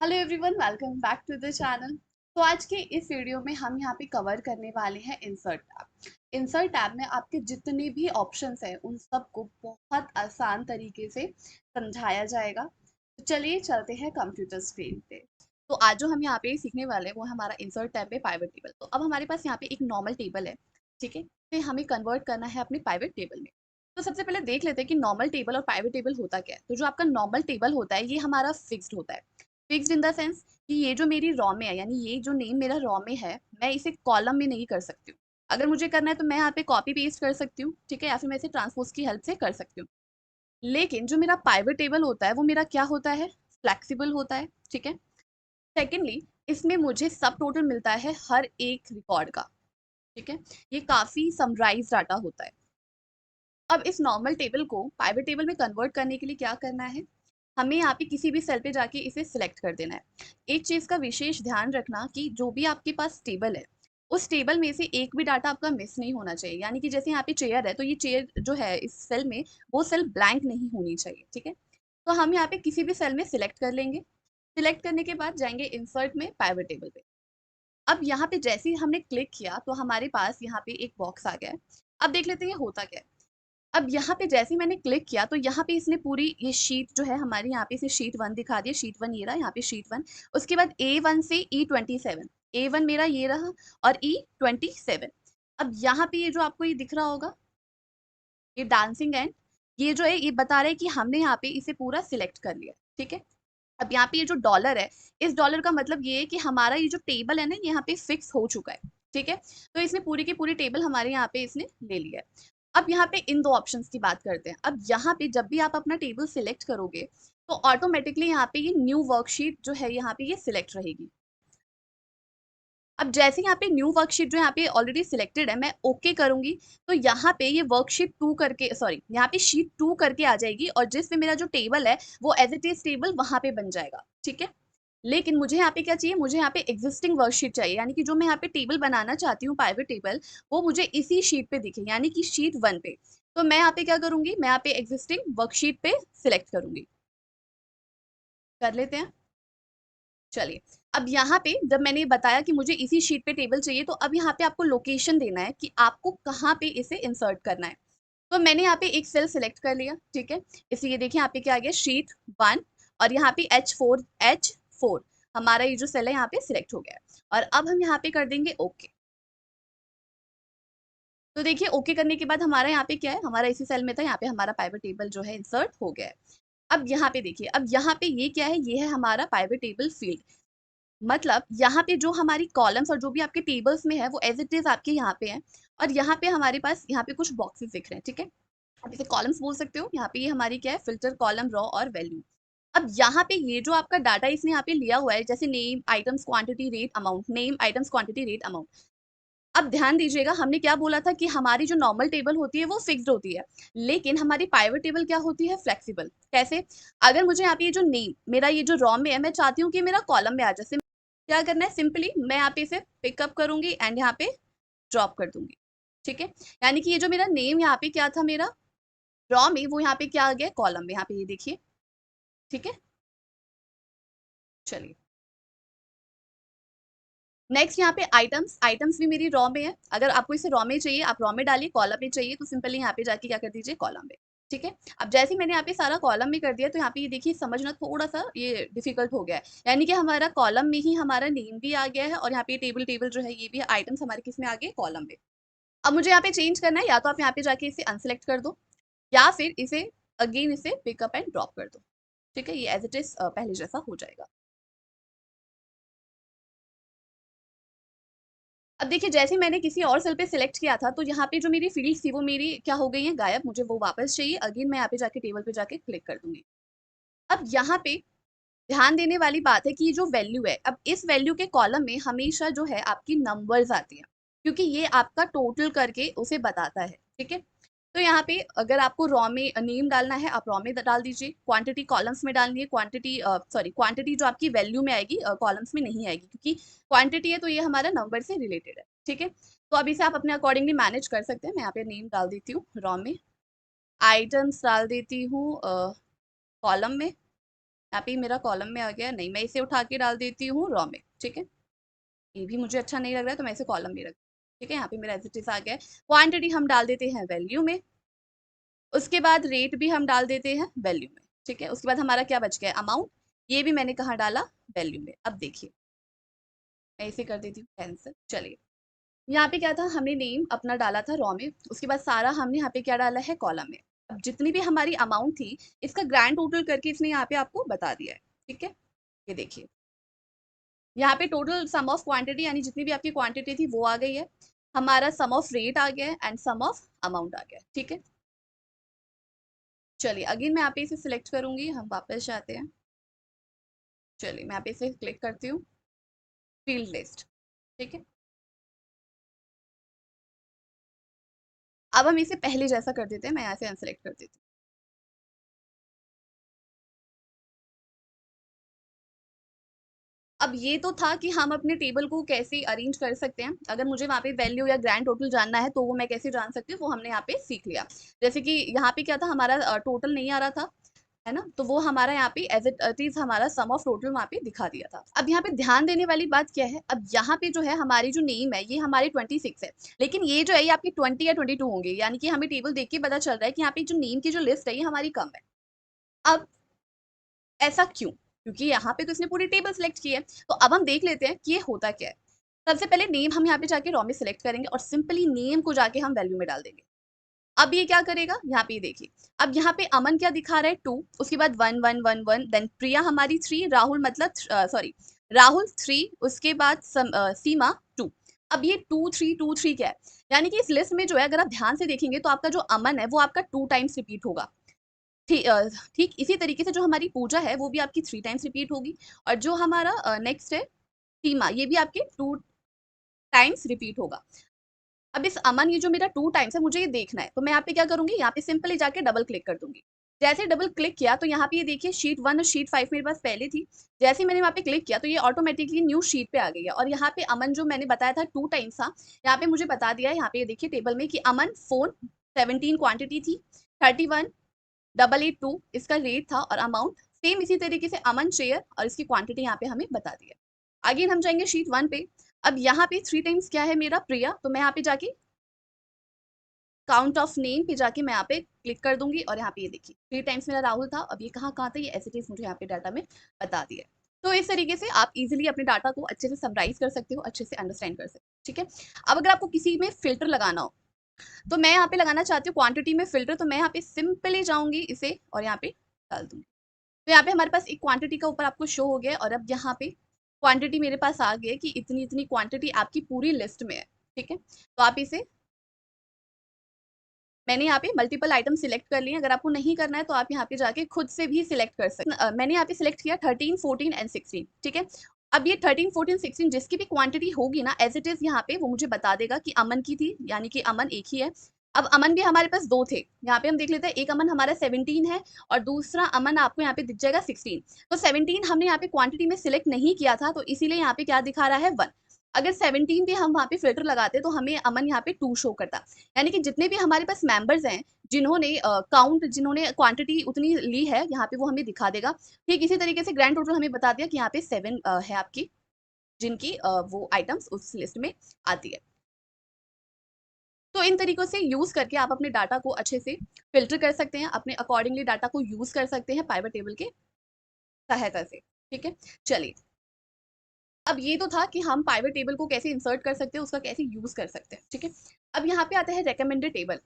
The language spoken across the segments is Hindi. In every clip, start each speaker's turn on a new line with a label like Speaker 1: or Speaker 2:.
Speaker 1: Hello everyone, welcome back to the channel. तो आज के इस वीडियो में हम यहाँ पे कवर करने वाले हैं इंसर्ट टैब। इंसर्ट टैब में आपके जितने भी ऑप्शंस हैं उन सबको बहुत आसान तरीके से समझाया जाएगा। तो चलिए चलते हैं कंप्यूटर स्क्रीन पे। तो आज जो हम यहाँ पे सीखने वाले हैं वो है हमारा इंसर्ट टैब पे पाइवट टेबल। तो अब हमारे पास यहाँ पे एक नॉर्मल टेबल है, ठीक है। फिर हमें कन्वर्ट करना है अपने पाइवट टेबल में। तो सबसे पहले देख लेते हैं कि नॉर्मल टेबल और पाइवट टेबल होता क्या है। तो जो आपका नॉर्मल टेबल होता है ये हमारा फिक्स्ड होता है। फिक्स्ड इन द सेंस कि ये जो मेरी रॉ में है, यानी ये जो नेम मेरा रॉ में है, मैं इसे कॉलम में नहीं कर सकती हूँ। अगर मुझे करना है तो मैं यहाँ पे कॉपी पेस्ट कर सकती हूँ, ठीक है, या फिर मैं इसे ट्रांसपोज की हेल्प से कर सकती हूँ। लेकिन जो मेरा पाइवट टेबल होता है वो मेरा क्या होता है, फ्लेक्सिबल होता है, ठीक है। सेकेंडली, इसमें मुझे सब टोटल मिलता है हर एक रिकॉर्ड का, ठीक है। ये काफी समराइज डाटा होता है। अब इस नॉर्मल टेबल को पाइवट टेबल में कन्वर्ट करने के लिए क्या करना है, हमें यहाँ पे किसी भी सेल पे जाके इसे सिलेक्ट कर देना है। एक चीज का विशेष ध्यान रखना कि जो भी आपके पास टेबल है उस टेबल में से एक भी डाटा आपका मिस नहीं होना चाहिए। यानी कि जैसे यहाँ पे चेयर है तो ये चेयर जो है इस सेल में, वो सेल ब्लैंक नहीं होनी चाहिए, ठीक है। तो हम यहाँ पे किसी भी सेल में सिलेक्ट कर लेंगे। सिलेक्ट करने के बाद जाएंगे इंसर्ट में पाइवट टेबल पे। अब यहाँ पे जैसे ही हमने क्लिक किया तो हमारे पास यहाँ पे एक बॉक्स आ गया है। अब देख लेते हैं ये होता क्या है। अब यहाँ पे जैसे ही मैंने क्लिक किया तो यहाँ पे इसने पूरी ये शीट जो है हमारी, यहाँ पे इसे शीट 1 दिखा दिया। शीट 1 ये रहा, यहाँ पे शीट 1। उसके बाद A1 से E27, A1 मेरा ये रहा और E27। अब यहाँ पे ये जो आपको ये दिख रहा होगा, ये डांसिंग एंड, ये जो है ये बता रहा है कि हमने यहाँ पे इसे पूरा सिलेक्ट कर लिया, ठीक है। अब यहाँ पे ये जो डॉलर है, इस डॉलर का मतलब ये है कि हमारा ये जो टेबल है ना यहाँ पे फिक्स हो चुका है, ठीक है। तो इसने पूरी की पूरी टेबल हमारे यहाँ पे इसने ले लिया है। अब यहाँ पे इन दो ऑप्शंस की बात करते हैं। अब यहाँ पे जब भी आप अपना टेबल सिलेक्ट करोगे तो ऑटोमेटिकली यहाँ पे ये न्यू वर्कशीट जो है यहाँ पे ये सिलेक्ट रहेगी। अब जैसे यहाँ पे न्यू वर्कशीट जो यहाँ पे ऑलरेडी सिलेक्टेड है, मैं ओके करूंगी तो यहाँ पे ये वर्कशीट 2 करके, सॉरी, यहाँ पे शीट 2 करके आ जाएगी और जिसमें मेरा जो टेबल है वो एज इट इज टेबल वहां पे बन जाएगा, ठीक है। लेकिन मुझे यहाँ पे क्या चाहिए, मुझे यहाँ पे एग्जिस्टिंग वर्कशीट चाहिए। यानी कि जो मैं यहाँ पे टेबल बनाना चाहती हूँ पाइवट टेबल, वो मुझे इसी शीट पे दिखे, यानी कि शीट 1 पे। तो मैं यहाँ पे क्या करूंगी, मैं यहाँ पे एग्जिस्टिंग वर्कशीट पे सिलेक्ट करूंगी। कर लेते हैं, चलिए। अब यहाँ पे जब मैंने बताया कि मुझे इसी शीट पे टेबल चाहिए तो अब यहाँ पे आपको लोकेशन देना है कि आपको कहाँ पे इसे इंसर्ट करना है। तो मैंने यहाँ पे एक सेल सिलेक्ट कर लिया, ठीक है। इसलिए देखिए यहाँ पे क्या आ गया, शीट 1। और यहाँ पे H4 हमारा ये जो सेल है यहाँ पे सिलेक्ट हो गया है। और अब हम यहाँ पे कर देंगे ओके। तो देखिए ओके करने के बाद हमारा यहाँ पे क्या है, हमारा इसी सेल में था, यहाँ पे हमारा पाइवट टेबल जो है इंसर्ट हो गया है। अब यहाँ पे देखिए, अब यहाँ पे ये क्या है, ये है हमारा पाइवट टेबल फील्ड। मतलब यहाँ पे जो हमारी कॉलम्स और जो भी आपके टेबल्स में है वो एज इट इज आपके यहाँ पे है। और यहाँ पे हमारे पास यहाँ पे कुछ बॉक्सेस दिख रहे हैं, ठीक है। आप इसे कॉलम्स बोल सकते हो। यहाँ पे ये हमारी क्या है, फिल्टर कॉलम, रॉ और वैल्यू। अब यहाँ पे ये जो आपका डाटा इसने यहाँ पे लिया हुआ है, जैसे name, items, quantity, rate, amount, name, items, quantity, rate, amount. अब ध्यान दीजिएगा, हमने क्या बोला था कि हमारी जो नॉर्मल टेबल होती है वो फिक्स्ड होती है, लेकिन हमारी पाइवट टेबल क्या होती है, फ्लेक्सिबल। कैसे, अगर मुझे यहाँ पे ये जो नेम मेरा ये जो रॉ में है, मैं चाहती हूँ कि मेरा कॉलम में आ जाए, क्या करना है, सिंपली मैं यहाँ पे इसे पिकअप करूंगी एंड यहाँ पे ड्रॉप कर दूंगी, ठीक है। यानी कि ये जो मेरा नेम यहाँ पे क्या था मेरा रॉ में, वो यहाँ पे क्या आ गया, कॉलम में, यहाँ पे ये देखिए, ठीक है। चलिए नेक्स्ट यहाँ पे आइटम्स, आइटम्स भी मेरी रॉ में है। अगर आपको इसे रॉ में चाहिए आप रॉ में डालिए, कॉलम में चाहिए तो सिंपली यहाँ पे जाके क्या कर दीजिए, कॉलम में, ठीक है। अब जैसे ही मैंने यहाँ पे सारा कॉलम में कर दिया तो यहाँ पे ये देखिए समझना थोड़ा सा ये डिफिकल्ट हो गया है। यानी कि हमारा कॉलम में ही हमारा नेम भी आ गया है और यहाँ पे टेबल टेबल जो है ये भी आइटम्स हमारे किस में आ गए, कॉलम में। अब मुझे यहाँ पे चेंज करना है, या तो आप यहाँ पे जाके इसे अनसेलेक्ट कर दो या फिर इसे अगेन इसे पिकअप एंड ड्रॉप कर दो, ठीक है। ये एज इट इज पहले जैसा हो जाएगा। अब देखिए जैसे मैंने किसी और सेल पे सिलेक्ट किया था तो यहाँ पे जो मेरी फील्ड्स थी वो मेरी क्या हो गई है, गायब। मुझे वो वापस चाहिए, अगेन मैं यहाँ पे जाके टेबल पे जाके क्लिक कर दूंगी। अब यहाँ पे ध्यान देने वाली बात है कि ये जो वैल्यू है, अब इस वैल्यू के कॉलम में हमेशा जो है आपकी नंबर्स आती हैं, क्योंकि ये आपका टोटल करके उसे बताता है, ठीक है। तो यहाँ पे अगर आपको रॉ में नेम डालना है आप रॉ में डाल दीजिए, क्वांटिटी कॉलम्स में डालनी है, क्वांटिटी सॉरी क्वांटिटी जो आपकी वैल्यू में आएगी कॉलम्स में नहीं आएगी, क्योंकि क्वांटिटी है तो ये हमारा नंबर से रिलेटेड है, ठीक है। तो अब इसे आप अपने अकॉर्डिंगली मैनेज कर सकते हैं। मैं यहाँ पे नेम डाल देती हूँ रॉ में, आइटम्स डाल देती हूँ कॉलम में, यहाँ पे मेरा कॉलम में आ गया, नहीं मैं इसे उठा के डाल देती हूँ रॉ में, ठीक है। ये भी मुझे अच्छा नहीं लग रहा है तो मैं इसे कॉलम में रख, ठीक है। यहाँ पे मेरा एज इट इज आ गया है। क्वांटिटी हम डाल देते हैं वैल्यू में, उसके बाद रेट भी हम डाल देते हैं वैल्यू में, ठीक है। उसके बाद हमारा क्या बच गया, अमाउंट, ये भी मैंने कहाँ डाला, वैल्यू में। अब देखिए मैं इसे कर देती हूँ कैंसिल। चलिए यहाँ पे क्या था, हमने नेम अपना डाला था रॉ में, उसके बाद सारा हमने यहाँ पे क्या डाला है, कॉलम में। अब जितनी भी हमारी अमाउंट थी इसका ग्रैंड टोटल करके इसने यहाँ पे आपको बता दिया है, ठीक है। ये देखिए यहाँ पे टोटल सम ऑफ क्वांटिटी यानी जितनी भी आपकी क्वांटिटी थी वो आ गई है, हमारा सम ऑफ रेट आ गया है एंड सम ऑफ अमाउंट आ गया है, ठीक है। चलिए अगेन मैं यहाँ पे इसे सिलेक्ट करूंगी, हम वापस जाते हैं। चलिए मैं यहाँ पे इसे क्लिक करती हूँ, फील्ड लिस्ट, ठीक है। अब हम इसे पहले जैसा कर देते हैं, मैं यहाँ से अनसेलेक्ट कर देती हूँ। अब ये तो था कि हम अपने टेबल को कैसे अरेंज कर सकते हैं, अगर मुझे वहाँ पे वैल्यू या ग्रैंड टोटल जानना है तो वो मैं कैसे जान सकती हूँ, वो हमने यहाँ पे सीख लिया। जैसे कि यहाँ पे क्या था, हमारा टोटल नहीं आ रहा था, है ना, तो वो हमारा यहाँ पे एज इट इज हमारा सम ऑफ टोटल वहाँ पे दिखा दिया था। अब यहाँ पे ध्यान देने वाली बात क्या है, अब यहाँ पे जो है हमारी जो नेम है ये हमारी 26 है, लेकिन ये जो है ये आपकी 20 या 22 होंगे, यानी कि हमें टेबल देख के पता चल रहा है कि यहाँ पे जो नेम की जो लिस्ट है ये हमारी कम है। अब ऐसा क्यों, क्योंकि यहाँ पे तो इसने पूरी टेबल सेलेक्ट की है। तो अब हम देख लेते हैं कि ये होता क्या है। सबसे पहले नेम हम यहाँ पे जाके रॉ में सिलेक्ट करेंगे और सिंपली नेम को जाके हम वैल्यू में डाल देंगे। अब ये क्या करेगा, यहाँ पे देखिए, अब यहाँ पे अमन क्या दिखा रहा है 2, उसके बाद 1 1 1 1, देन प्रिया हमारी 3, राहुल मतलब सॉरी राहुल 3, उसके बाद सीमा 2। अब ये 2 3 2 3 क्या है, यानी कि इस लिस्ट में जो है अगर आप ध्यान से देखेंगे तो आपका जो अमन है वो आपका 2 टाइम्स रिपीट होगा। ठीक इसी तरीके से जो हमारी पूजा है वो भी आपकी 3 टाइम्स रिपीट होगी, और जो हमारा नेक्स्ट है सीमा, ये भी आपके 2 टाइम्स रिपीट होगा। अब इस अमन ये जो मेरा 2 टाइम्स है मुझे ये देखना है, तो मैं यहाँ पे क्या करूंगी, यहाँ पे सिंपली जाके डबल क्लिक कर दूंगी। जैसे डबल क्लिक किया तो यहाँ पे ये देखिए शीट 1 और शीट 5 मेरे पास पहले थी, जैसे ही मैंने वहाँ पे क्लिक किया तो ये ऑटोमेटिकली न्यू शीट पे आ गई है, और यहाँ पे अमन जो मैंने बताया था 2 टाइम्स था, यहाँ पे मुझे बता दिया है, यहाँ पे ये देखिए टेबल में कि अमन फोन 17 क्वांटिटी थी, 31,882 इसका रेट था, और अमाउंट सेम इसी तरीके से अमन शेयर और इसकी क्वांटिटी यहाँ पे हमें बता दी है। अगेन हम जाएंगे शीट 1 पे। अब यहाँ पे 3 टाइम्स क्या है मेरा, प्रिया, तो मैं यहाँ पे जाके काउंट ऑफ नेम पे जाके मैं यहाँ पे क्लिक कर दूंगी, और यहाँ पे ये देखिए 3 टाइम्स मेरा राहुल था। अब ये कहाँ कहाँ था, ये एज इट इज मुझे यहाँ पे डाटा में बता दिया है। तो इस तरीके से आप इजीली अपने डाटा को अच्छे से समराइज कर सकते हो, अच्छे से अंडरस्टैंड कर सकते हो, ठीक है। अब अगर आपको किसी में फिल्टर लगाना हो, तो मैं यहाँ पे लगाना चाहती हूँ क्वांटिटी में फिल्टर, तो मैं यहाँ पे सिंपली जाऊंगी इसे और यहाँ पे डाल दूंगी। तो यहाँ पे हमारे पास एक क्वांटिटी का ऊपर आपको शो हो गया, और अब यहाँ पे क्वांटिटी मेरे पास आ गई कि इतनी इतनी क्वांटिटी आपकी पूरी लिस्ट में है, ठीक है। तो आप इसे, मैंने यहाँ पे मल्टीपल आइटम सिलेक्ट कर लिए, अगर आपको नहीं करना है तो आप यहाँ पे जाके खुद से भी सिलेक्ट कर सकते हैं। मैंने यहाँ पे सिलेक्ट किया 13 14 एंड 16, ठीक है। अब ये 13 14 16 जिसकी भी क्वांटिटी होगी ना एज इट इज यहाँ पे वो मुझे बता देगा कि अमन की थी, यानी कि अमन एक ही है। अब अमन भी हमारे पास दो थे, यहाँ पे हम देख लेते हैं, एक अमन हमारा 17 है और दूसरा अमन आपको यहाँ पे दिख जाएगा 16। तो 17 हमने यहाँ पे क्वांटिटी में सिलेक्ट नहीं किया था, तो इसीलिए यहाँ पे क्या दिखा रहा है 1। अगर 17 पे हम वहाँ पे फिल्टर लगाते तो हमें अमन यहाँ पे 2 शो करता, यानी कि जितने भी हमारे पास मेंबर्स हैं जिन्होंने काउंट जिन्होंने क्वांटिटी उतनी ली है यहाँ पे वो हमें दिखा देगा। ठीक इसी तरीके से ग्रैंड टोटल हमें बता दिया कि यहाँ पे 7 है आपकी, जिनकी वो आइटम्स उस लिस्ट में आती है। तो इन तरीकों से यूज करके आप अपने डाटा को अच्छे से फिल्टर कर सकते हैं, अपने अकॉर्डिंगली डाटा को यूज कर सकते हैं पाइवट टेबल के सहायता से, ठीक है। चलिए अब ये तो था कि हम पाइवट टेबल को कैसे इंसर्ट कर सकते हैं, उसका कैसे यूज कर सकते हैं, ठीक है। अब यहाँ पे आता है रेकमेंडेड टेबल।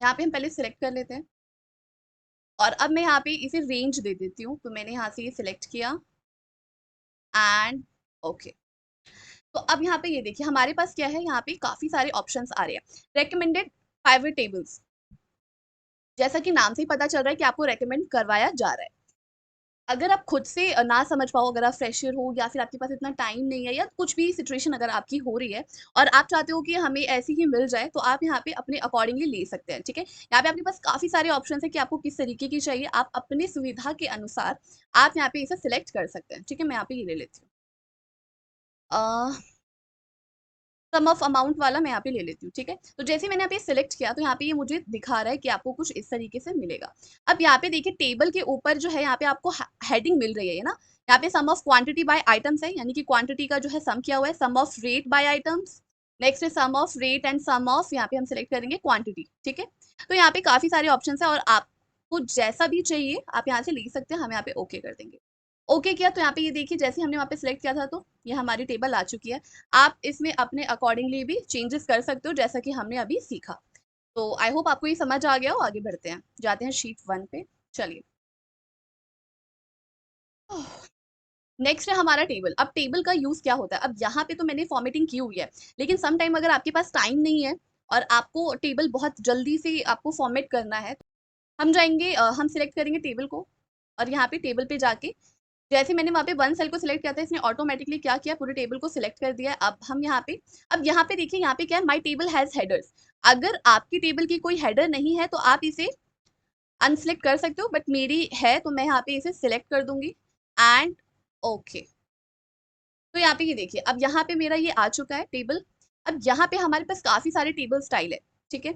Speaker 1: यहाँ पे हम पहले सिलेक्ट कर लेते हैं, और अब मैं यहाँ पे इसे रेंज दे देती हूँ, तो मैंने यहाँ से ये सिलेक्ट किया एंड ओके। तो अब यहाँ पे ये देखिए हमारे पास क्या है, यहाँ पे काफी सारे ऑप्शंस आ रहे हैं। रेकमेंडेड पाइवट टेबल्स, जैसा कि नाम से ही पता चल रहा है कि आपको रेकमेंड करवाया जा रहा है। अगर आप खुद से ना समझ पाओ, अगर आप फ्रेशर हो या फिर आपके पास इतना टाइम नहीं है, या कुछ भी सिचुएशन अगर आपकी हो रही है और आप चाहते हो कि हमें ऐसी ही मिल जाए, तो आप यहाँ पे अपने अकॉर्डिंगली ले सकते हैं, ठीक है। यहाँ पे आपके पास काफी सारे ऑप्शन है कि आपको किस तरीके की चाहिए, आप अपनी सुविधा के अनुसार आप यहाँ पे इसे सिलेक्ट कर सकते हैं, ठीक है। मैं यहाँ पे ये ले लेती हूँ। सम ऑफ अमाउंट वाला मैं यहाँ पे ले लेती हूँ, ठीक है। तो जैसे मैंने यहाँ पे सिलेक्ट किया तो यहाँ पे ये मुझे दिखा रहा है कि आपको कुछ इस तरीके से मिलेगा। अब यहाँ पे देखिए टेबल के ऊपर जो है यहाँ पे आपको हेडिंग मिल रही है ना, यहाँ पे सम ऑफ क्वांटिटी बाय आइटम्स है, यानी कि क्वांटिटी का जो है सम किया हुआ है, sum of rate by items, next है sum of rate and sum of, यहाँ पे हम सिलेक्ट करेंगे क्वांटिटी, ठीक है। तो यहाँ पे काफी सारे ऑप्शन है और आपको जैसा भी चाहिए आप यहाँ से ले सकते हैं। हम यहाँ पे ओके कर देंगे। ओके किया तो यहाँ पे ये देखिए जैसे हमने वहाँ पे सिलेक्ट किया था तो ये हमारी टेबल आ चुकी है। आप इसमें अपने अकॉर्डिंगली भी चेंजेस कर सकते हो जैसा कि हमने अभी सीखा। तो आई होप आपको ये समझ आ गया हो। आगे बढ़ते हैं, जाते हैं शीट 1 पे। चलिए, नेक्स्ट है हमारा टेबल। अब टेबल का यूज क्या होता है, अब यहाँ पे तो मैंने फॉर्मेटिंग की हुई है, लेकिन सम टाइम अगर आपके पास टाइम नहीं है और आपको टेबल बहुत जल्दी से आपको फॉर्मेट करना है, हम जाएंगे हम सिलेक्ट करेंगे टेबल को, और यहाँ पे टेबल पे जाके जैसे मैंने वहाँ पे वन सेल को सिलेक्ट किया था, इसने ऑटोमेटिकली क्या किया, पूरे टेबल को सिलेक्ट कर दिया है। अब हम यहाँ पे, अब यहाँ पे देखिए यहाँ पे क्या है, माई टेबल हैज हेडर्स। अगर आपकी टेबल की कोई हेडर नहीं है तो आप इसे अनसिलेक्ट कर सकते हो, बट मेरी है तो मैं यहाँ पे इसे सिलेक्ट कर दूंगी एंड ओके। तो यहाँ पे ये देखिए अब यहाँ पे मेरा ये आ चुका है टेबल। अब यहाँ पे हमारे पास काफी सारे टेबल स्टाइल है, ठीक है।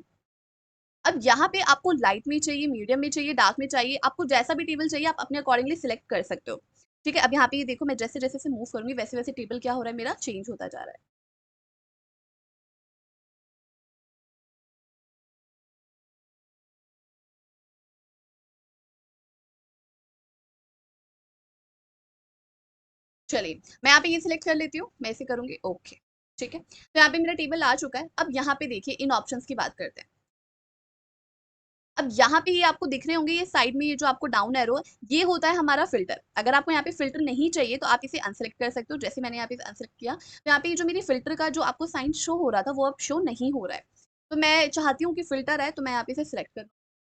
Speaker 1: अब यहाँ पे आपको लाइट में चाहिए, मीडियम में चाहिए, डार्क में चाहिए, आपको जैसा भी टेबल चाहिए आप अपने अकॉर्डिंगली सिलेक्ट कर सकते हो, ठीक है। अब यहाँ पे ये देखो मैं जैसे जैसे से मूव करूंगी वैसे वैसे टेबल क्या हो रहा है, मेरा चेंज होता जा रहा है। चलिए मैं यहाँ पे ये सिलेक्ट कर लेती हूँ, मैं इसे करूंगी ओके, ठीक है। तो यहाँ पे मेरा टेबल आ चुका है। अब यहाँ पे देखिए इन ऑप्शंस की बात करते हैं। अब यहाँ पे ये आपको दिख रहे होंगे, ये साइड में ये जो आपको डाउन एरो है, ये होता है हमारा फिल्टर। अगर आपको यहाँ पे फिल्टर नहीं चाहिए तो आप इसे अनसेलेक्ट कर सकते हो, जैसे मैंने यहाँ पे अनसेलेक्ट किया तो यहाँ पे ये जो मेरी फिल्टर का जो आपको साइन शो हो रहा था वो अब शो नहीं हो रहा है। तो मैं चाहती हूँ कि फिल्टर है तो मैं यहाँ पे इसे सिलेक्ट करूँ।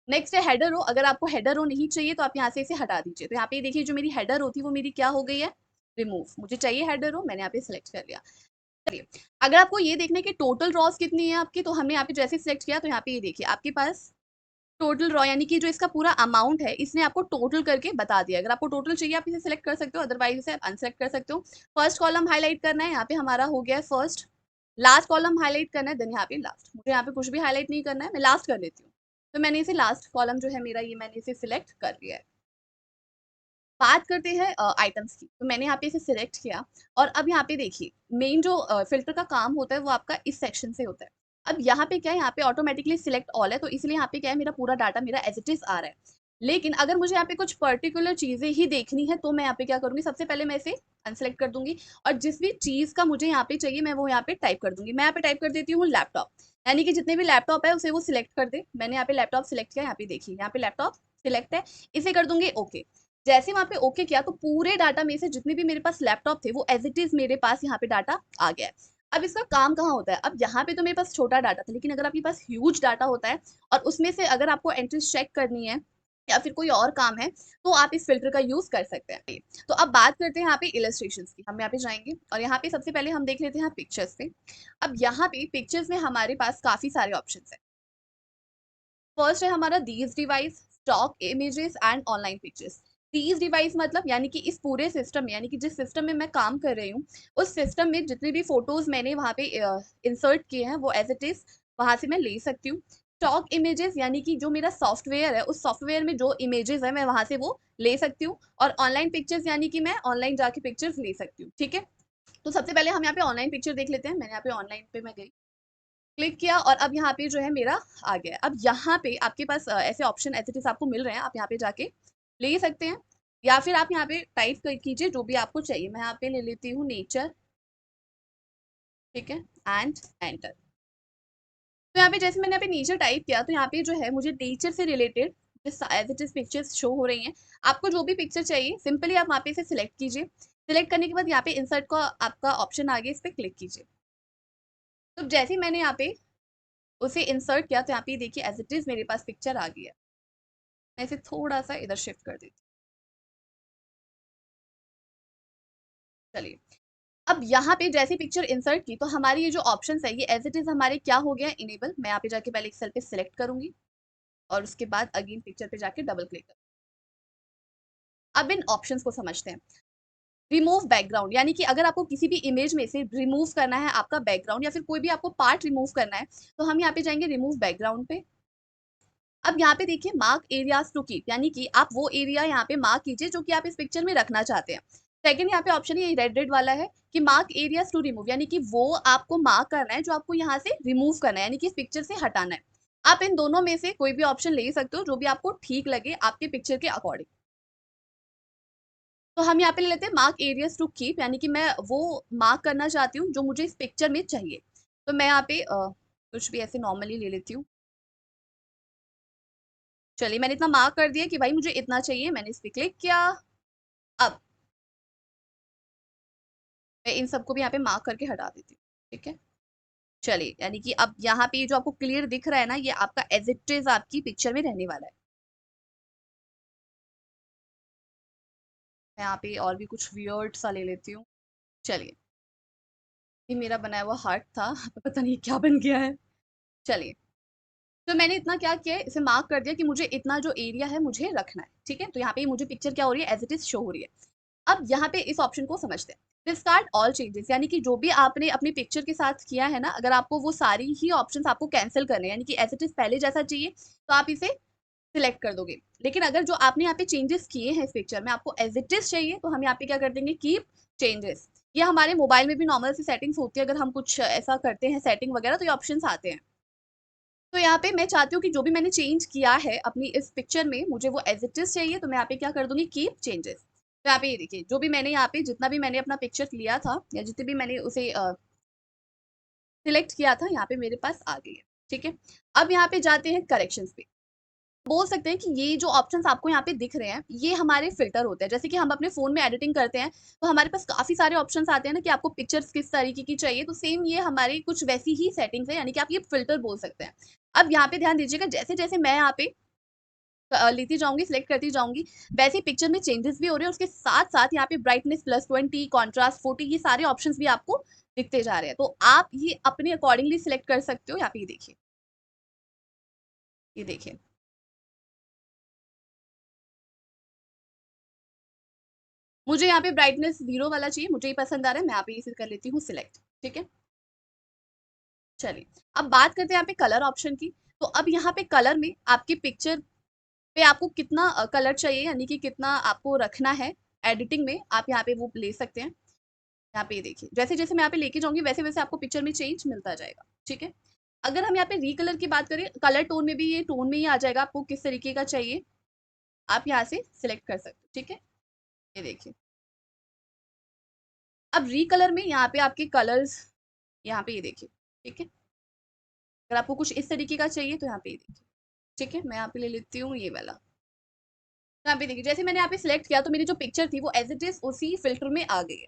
Speaker 1: नेक्स्ट है हेडर रो। अगर आपको हेडर रो नहीं चाहिए तो आप यहाँ से इसे हटा दीजिए। तो यहाँ पे देखिए जो मेरी हेडर रो थी वो मेरी क्या हो गई है, रिमूव। मुझे चाहिए हेडर रो, मैंने यहाँ पे सिलेक्ट कर लिया। चलिए, अगर आपको ये देखना है कि टोटल रॉस कितनी है आपकी, तो हमने यहाँ पे जैसे सिलेक्ट किया तो यहाँ पे ये देखिए आपके पास टोटल रॉ, यानी कि जो इसका पूरा अमाउंट है इसने आपको टोटल करके बता दिया। अगर आपको टोटल चाहिए आप इसे सिलेक्ट कर सकते हो, अदरवाइज इसे आप अनसेलेक्ट कर सकते हो। फर्स्ट कॉलम हाईलाइट करना है, यहाँ पे हमारा हो गया है फर्स्ट। लास्ट कॉलम हाईलाइट करना है, देन यहाँ पे लास्ट। मुझे यहाँ पे कुछ भी हाईलाइट नहीं करना है, मैं लास्ट कर लेती हूँ। तो मैंने इसे लास्ट कॉलम जो है मेरा, ये मैंने इसे सिलेक्ट कर लिया है। बात करते हैं आइटम्स की। तो मैंने यहाँ पे इसे सिलेक्ट किया और अब यहाँ पे देखिए मेन जो फिल्टर का काम होता है वो आपका इस सेक्शन से होता है। अब यहाँ पे क्या है, यहाँ पे ऑटोमेटिकली सिलेक्ट ऑल है, तो इसलिए यहाँ पे क्या है, मेरा पूरा डाटा मेरा एज इट इज आ रहा है। लेकिन अगर मुझे यहाँ पे कुछ पर्टिकुलर चीजें ही देखनी है तो मैं यहाँ पे क्या करूंगी, सबसे पहले मैं इसे अनसेलेक्ट कर दूंगी और जिस भी चीज का मुझे यहाँ पे चाहिए मैं वो यहाँ पे टाइप कर दूंगी। मैं यहाँ पे टाइप कर देती हूँ लैपटॉप, यानी कि जितने भी लैपटॉप है उसे वो सिलेक्ट कर दे। मैंने यहाँ पे लैपटॉप सिलेक्ट किया, यहाँ पे देखिए यहाँ पे लैपटॉप सिलेक्ट है, इसे कर दूंगी ओके। जैसे वहां पे ओके किया तो पूरे डाटा में से जितने भी मेरे पास लैपटॉप थे वो एज इट इज मेरे पास यहाँ पे डाटा आ गया है। अब इसका काम कहाँ होता है, अब यहाँ पे तो मेरे पास छोटा डाटा था, लेकिन अगर आपके पास ह्यूज डाटा होता है और उसमें से अगर आपको एंट्रीज चेक करनी है या फिर कोई और काम है तो आप इस फिल्टर का यूज कर सकते हैं। तो अब बात करते हैं यहाँ पे इलस्ट्रेशंस की। हम यहाँ पे जाएंगे और यहाँ पे सबसे पहले हम देख लेते हैं पिक्चर्स पे। अब यहाँ पे पिक्चर्स में हमारे पास काफी सारे ऑप्शन है। फर्स्ट है हमारा these device, stock images and online pictures. These device मतलब यानी कि इस पूरे सिस्टम में, यानी कि जिस सिस्टम में मैं काम कर रही हूँ उस सिस्टम में जितने भी फोटोज मैंने वहाँ पे इंसर्ट किए हैं वो एज इट इज वहां से मैं ले सकती हूँ। स्टॉक इमेजेस यानी कि जो मेरा सॉफ्टवेयर है उस सॉफ्टवेयर में जो इमेजेस है मैं वहां से वो ले सकती हूँ। और ऑनलाइन पिक्चर्स यानी कि मैं ऑनलाइन जाके पिक्चर्स ले सकती हूँ, ठीक है। तो सबसे पहले हम यहाँ पे ऑनलाइन पिक्चर देख लेते हैं। मैंने यहाँ पे ऑनलाइन पे मैं गई, क्लिक किया और अब यहाँ पे जो है मेरा आ गया। अब यहाँ पे आपके पास ऐसे ऑप्शन एज इट इज आपको मिल रहे हैं, आप यहाँ पे जाके ले सकते हैं या फिर आप यहाँ पे टाइप कीजिए जो भी आपको चाहिए। मैं यहाँ पे ले लेती हूँ नेचर, ठीक है, एंड एंटर। तो यहाँ पे जैसे मैंने यहाँ पे नेचर टाइप किया तो यहाँ पे जो है मुझे नेचर से related as it is pictures show हो रही हैं। आपको जो भी पिक्चर चाहिए सिंपली आप वहाँ पे इसे सिलेक्ट कीजिए। सिलेक्ट करने के बाद यहाँ पे इंसर्ट का आपका ऑप्शन आ गया, इस पर क्लिक कीजिए। तो जैसे ही मैंने यहाँ पे उसे इंसर्ट किया तो यहाँ पे देखिए एज इट इज मेरे पास पिक्चर आ गई है। मैं इसे थोड़ा सा इधर शिफ्ट कर देती हूँ। चलिए, अब यहाँ पे जैसे पिक्चर इंसर्ट की तो हमारी ये जो ऑप्शन है ये एज इट इज हमारे क्या हो गया, इनेबल। मैं यहाँ पे जाके पहले एक सेल पे सिलेक्ट करूंगी और उसके बाद अगेन पिक्चर पे जाके डबल क्लिक करूंगी। अब इन ऑप्शंस को समझते हैं। रिमूव बैकग्राउंड, यानी कि अगर आपको किसी भी इमेज में से रिमूव करना है आपका बैकग्राउंड या फिर कोई भी आपको पार्ट रिमूव करना है, तो हम यहाँ पे जाएंगे रिमूव बैकग्राउंड पे। अब यहाँ पे देखिए मार्क एरियाज टू कीप, यानी कि आप वो एरिया यहाँ पे मार्क कीजिए जो कि आप इस पिक्चर में रखना चाहते हैं। सेकंड यहाँ पे ऑप्शन ये रेड रेड वाला है कि मार्क एरियाज टू रिमूव, यानी कि वो आपको मार्क करना है जो आपको यहाँ से रिमूव करना है, यानी कि इस पिक्चर से हटाना है। आप इन दोनों में से कोई भी ऑप्शन ले सकते हो जो भी आपको ठीक लगे आपके पिक्चर के अकॉर्डिंग। तो हम यहाँ पे ले लेते हैं मार्क एरियाज टू कीप, यानी कि मैं वो मार्क करना चाहती हूँ जो मुझे इस पिक्चर में चाहिए। तो मैं यहाँ पे कुछ भी ऐसे नॉर्मली ले लेती हूँ। चलिए मैंने इतना मार्क कर दिया कि भाई मुझे इतना चाहिए, मैंने इस पे क्लिक किया। अब मैं इन सबको भी यहाँ पे मार्क करके हटा देती हूँ, ठीक है। चलिए यानी कि अब यहाँ पे जो आपको क्लियर दिख रहा है ना, ये आपका एज इट इज आपकी पिक्चर में रहने वाला है। मैं यहाँ पे और भी कुछ वियर्ड सा ले लेती हूँ। चलिए, ये मेरा बनाया हुआ हार्ट था, पता नहीं क्या बन गया है। चलिए, तो मैंने इतना क्या किया है, इसे मार्क कर दिया कि मुझे इतना जो एरिया है मुझे रखना है, ठीक है। तो यहाँ पे मुझे पिक्चर क्या हो रही है, एज इट इज शो हो रही है। अब यहाँ पे इस ऑप्शन को समझते हैं, डिस्कार्ड ऑल चेंजेस, यानी कि जो भी आपने अपनी पिक्चर के साथ किया है ना, अगर आपको वो सारी ही ऑप्शंस आपको कैंसिल करने हैं, यानी कि एज इट इज पहले जैसा चाहिए, तो आप इसे सिलेक्ट कर दोगे। लेकिन अगर जो आपने यहाँ पे चेंजेस किए हैं इस पिक्चर में आपको एज इट इज चाहिए, तो हम यहाँ पे क्या कर देंगे, कीप चेंजेस। ये हमारे मोबाइल में भी नॉर्मल सी सेटिंग्स होती है, अगर हम कुछ ऐसा करते हैं सेटिंग वगैरह तो ये ऑप्शन आते हैं। तो यहाँ पे मैं चाहती हूँ कि जो भी मैंने चेंज किया है अपनी इस पिक्चर में मुझे वो एज इट इज चाहिए, तो मैं यहाँ पे क्या कर दूंगी, कीप चेंजेस। तो यहाँ पे ये देखिए जो भी मैंने यहाँ पे जितना भी मैंने अपना पिक्चर लिया था या जितने भी मैंने उसे सिलेक्ट किया था, यहाँ पे मेरे पास आ गई है, ठीक है। अब यहाँ पे जाते हैं करेक्शंस पे। बोल सकते हैं कि ये जो ऑप्शंस आपको यहाँ पे दिख रहे हैं ये हमारे फिल्टर होते हैं। जैसे कि हम अपने फोन में एडिटिंग करते हैं तो हमारे पास काफी सारे ऑप्शंस आते हैं ना कि आपको पिक्चर्स किस तरीके की चाहिए, तो सेम ये हमारी कुछ वैसी ही सेटिंग्स है, यानी कि आप ये फिल्टर बोल सकते हैं। अब यहाँ पे ध्यान दीजिएगा, जैसे जैसे मैं यहाँ पे लेती जाऊंगी सिलेक्ट करती जाऊंगी, वैसे पिक्चर में चेंजेस भी हो रहे हैं, उसके साथ साथ यहाँ पे ब्राइटनेस +20, कॉन्ट्रास्ट 40, ये सारे ऑप्शंस भी आपको दिखते जा रहे हैं। तो आप ये अपने अकॉर्डिंगली सिलेक्ट कर सकते हो। यहाँ पे ये देखिए, ये देखिए मुझे यहाँ पे ब्राइटनेस 0 वाला चाहिए, मुझे ही पसंद आ रहा है, मैं यहाँ पे इसे कर लेती हूँ सिलेक्ट, ठीक है। चलिए, अब बात करते हैं यहाँ पे कलर ऑप्शन की। तो अब यहाँ पे कलर में आपकी पिक्चर पे आपको कितना कलर चाहिए, यानी कि कितना आपको रखना है एडिटिंग में, आप यहाँ पे वो ले सकते हैं। यहाँ पे ये देखिए जैसे जैसे मैं यहाँ पे लेके जाऊंगी वैसे वैसे आपको पिक्चर में चेंज मिलता जाएगा, ठीक है। अगर हम यहाँ पे रीकलर की बात करें, कलर टोन में भी ये टोन में ही आ जाएगा, आपको किस तरीके का चाहिए आप यहाँ से सिलेक्ट कर सकते हो, ठीक है। ये देखिए, अब रीकलर में यहाँ पे आपके कलर्स, यहाँ पे ये देखिए, ठीक है। अगर आपको कुछ इस तरीके का चाहिए तो यहाँ पे ये देखिए, ठीक है। मैं यहाँ पे ले लेती हूँ ये वाला। तो यहाँ पे देखिए जैसे मैंने यहाँ पे सिलेक्ट किया तो मेरी जो पिक्चर थी वो एज इट इज उसी फिल्टर में आ गई है।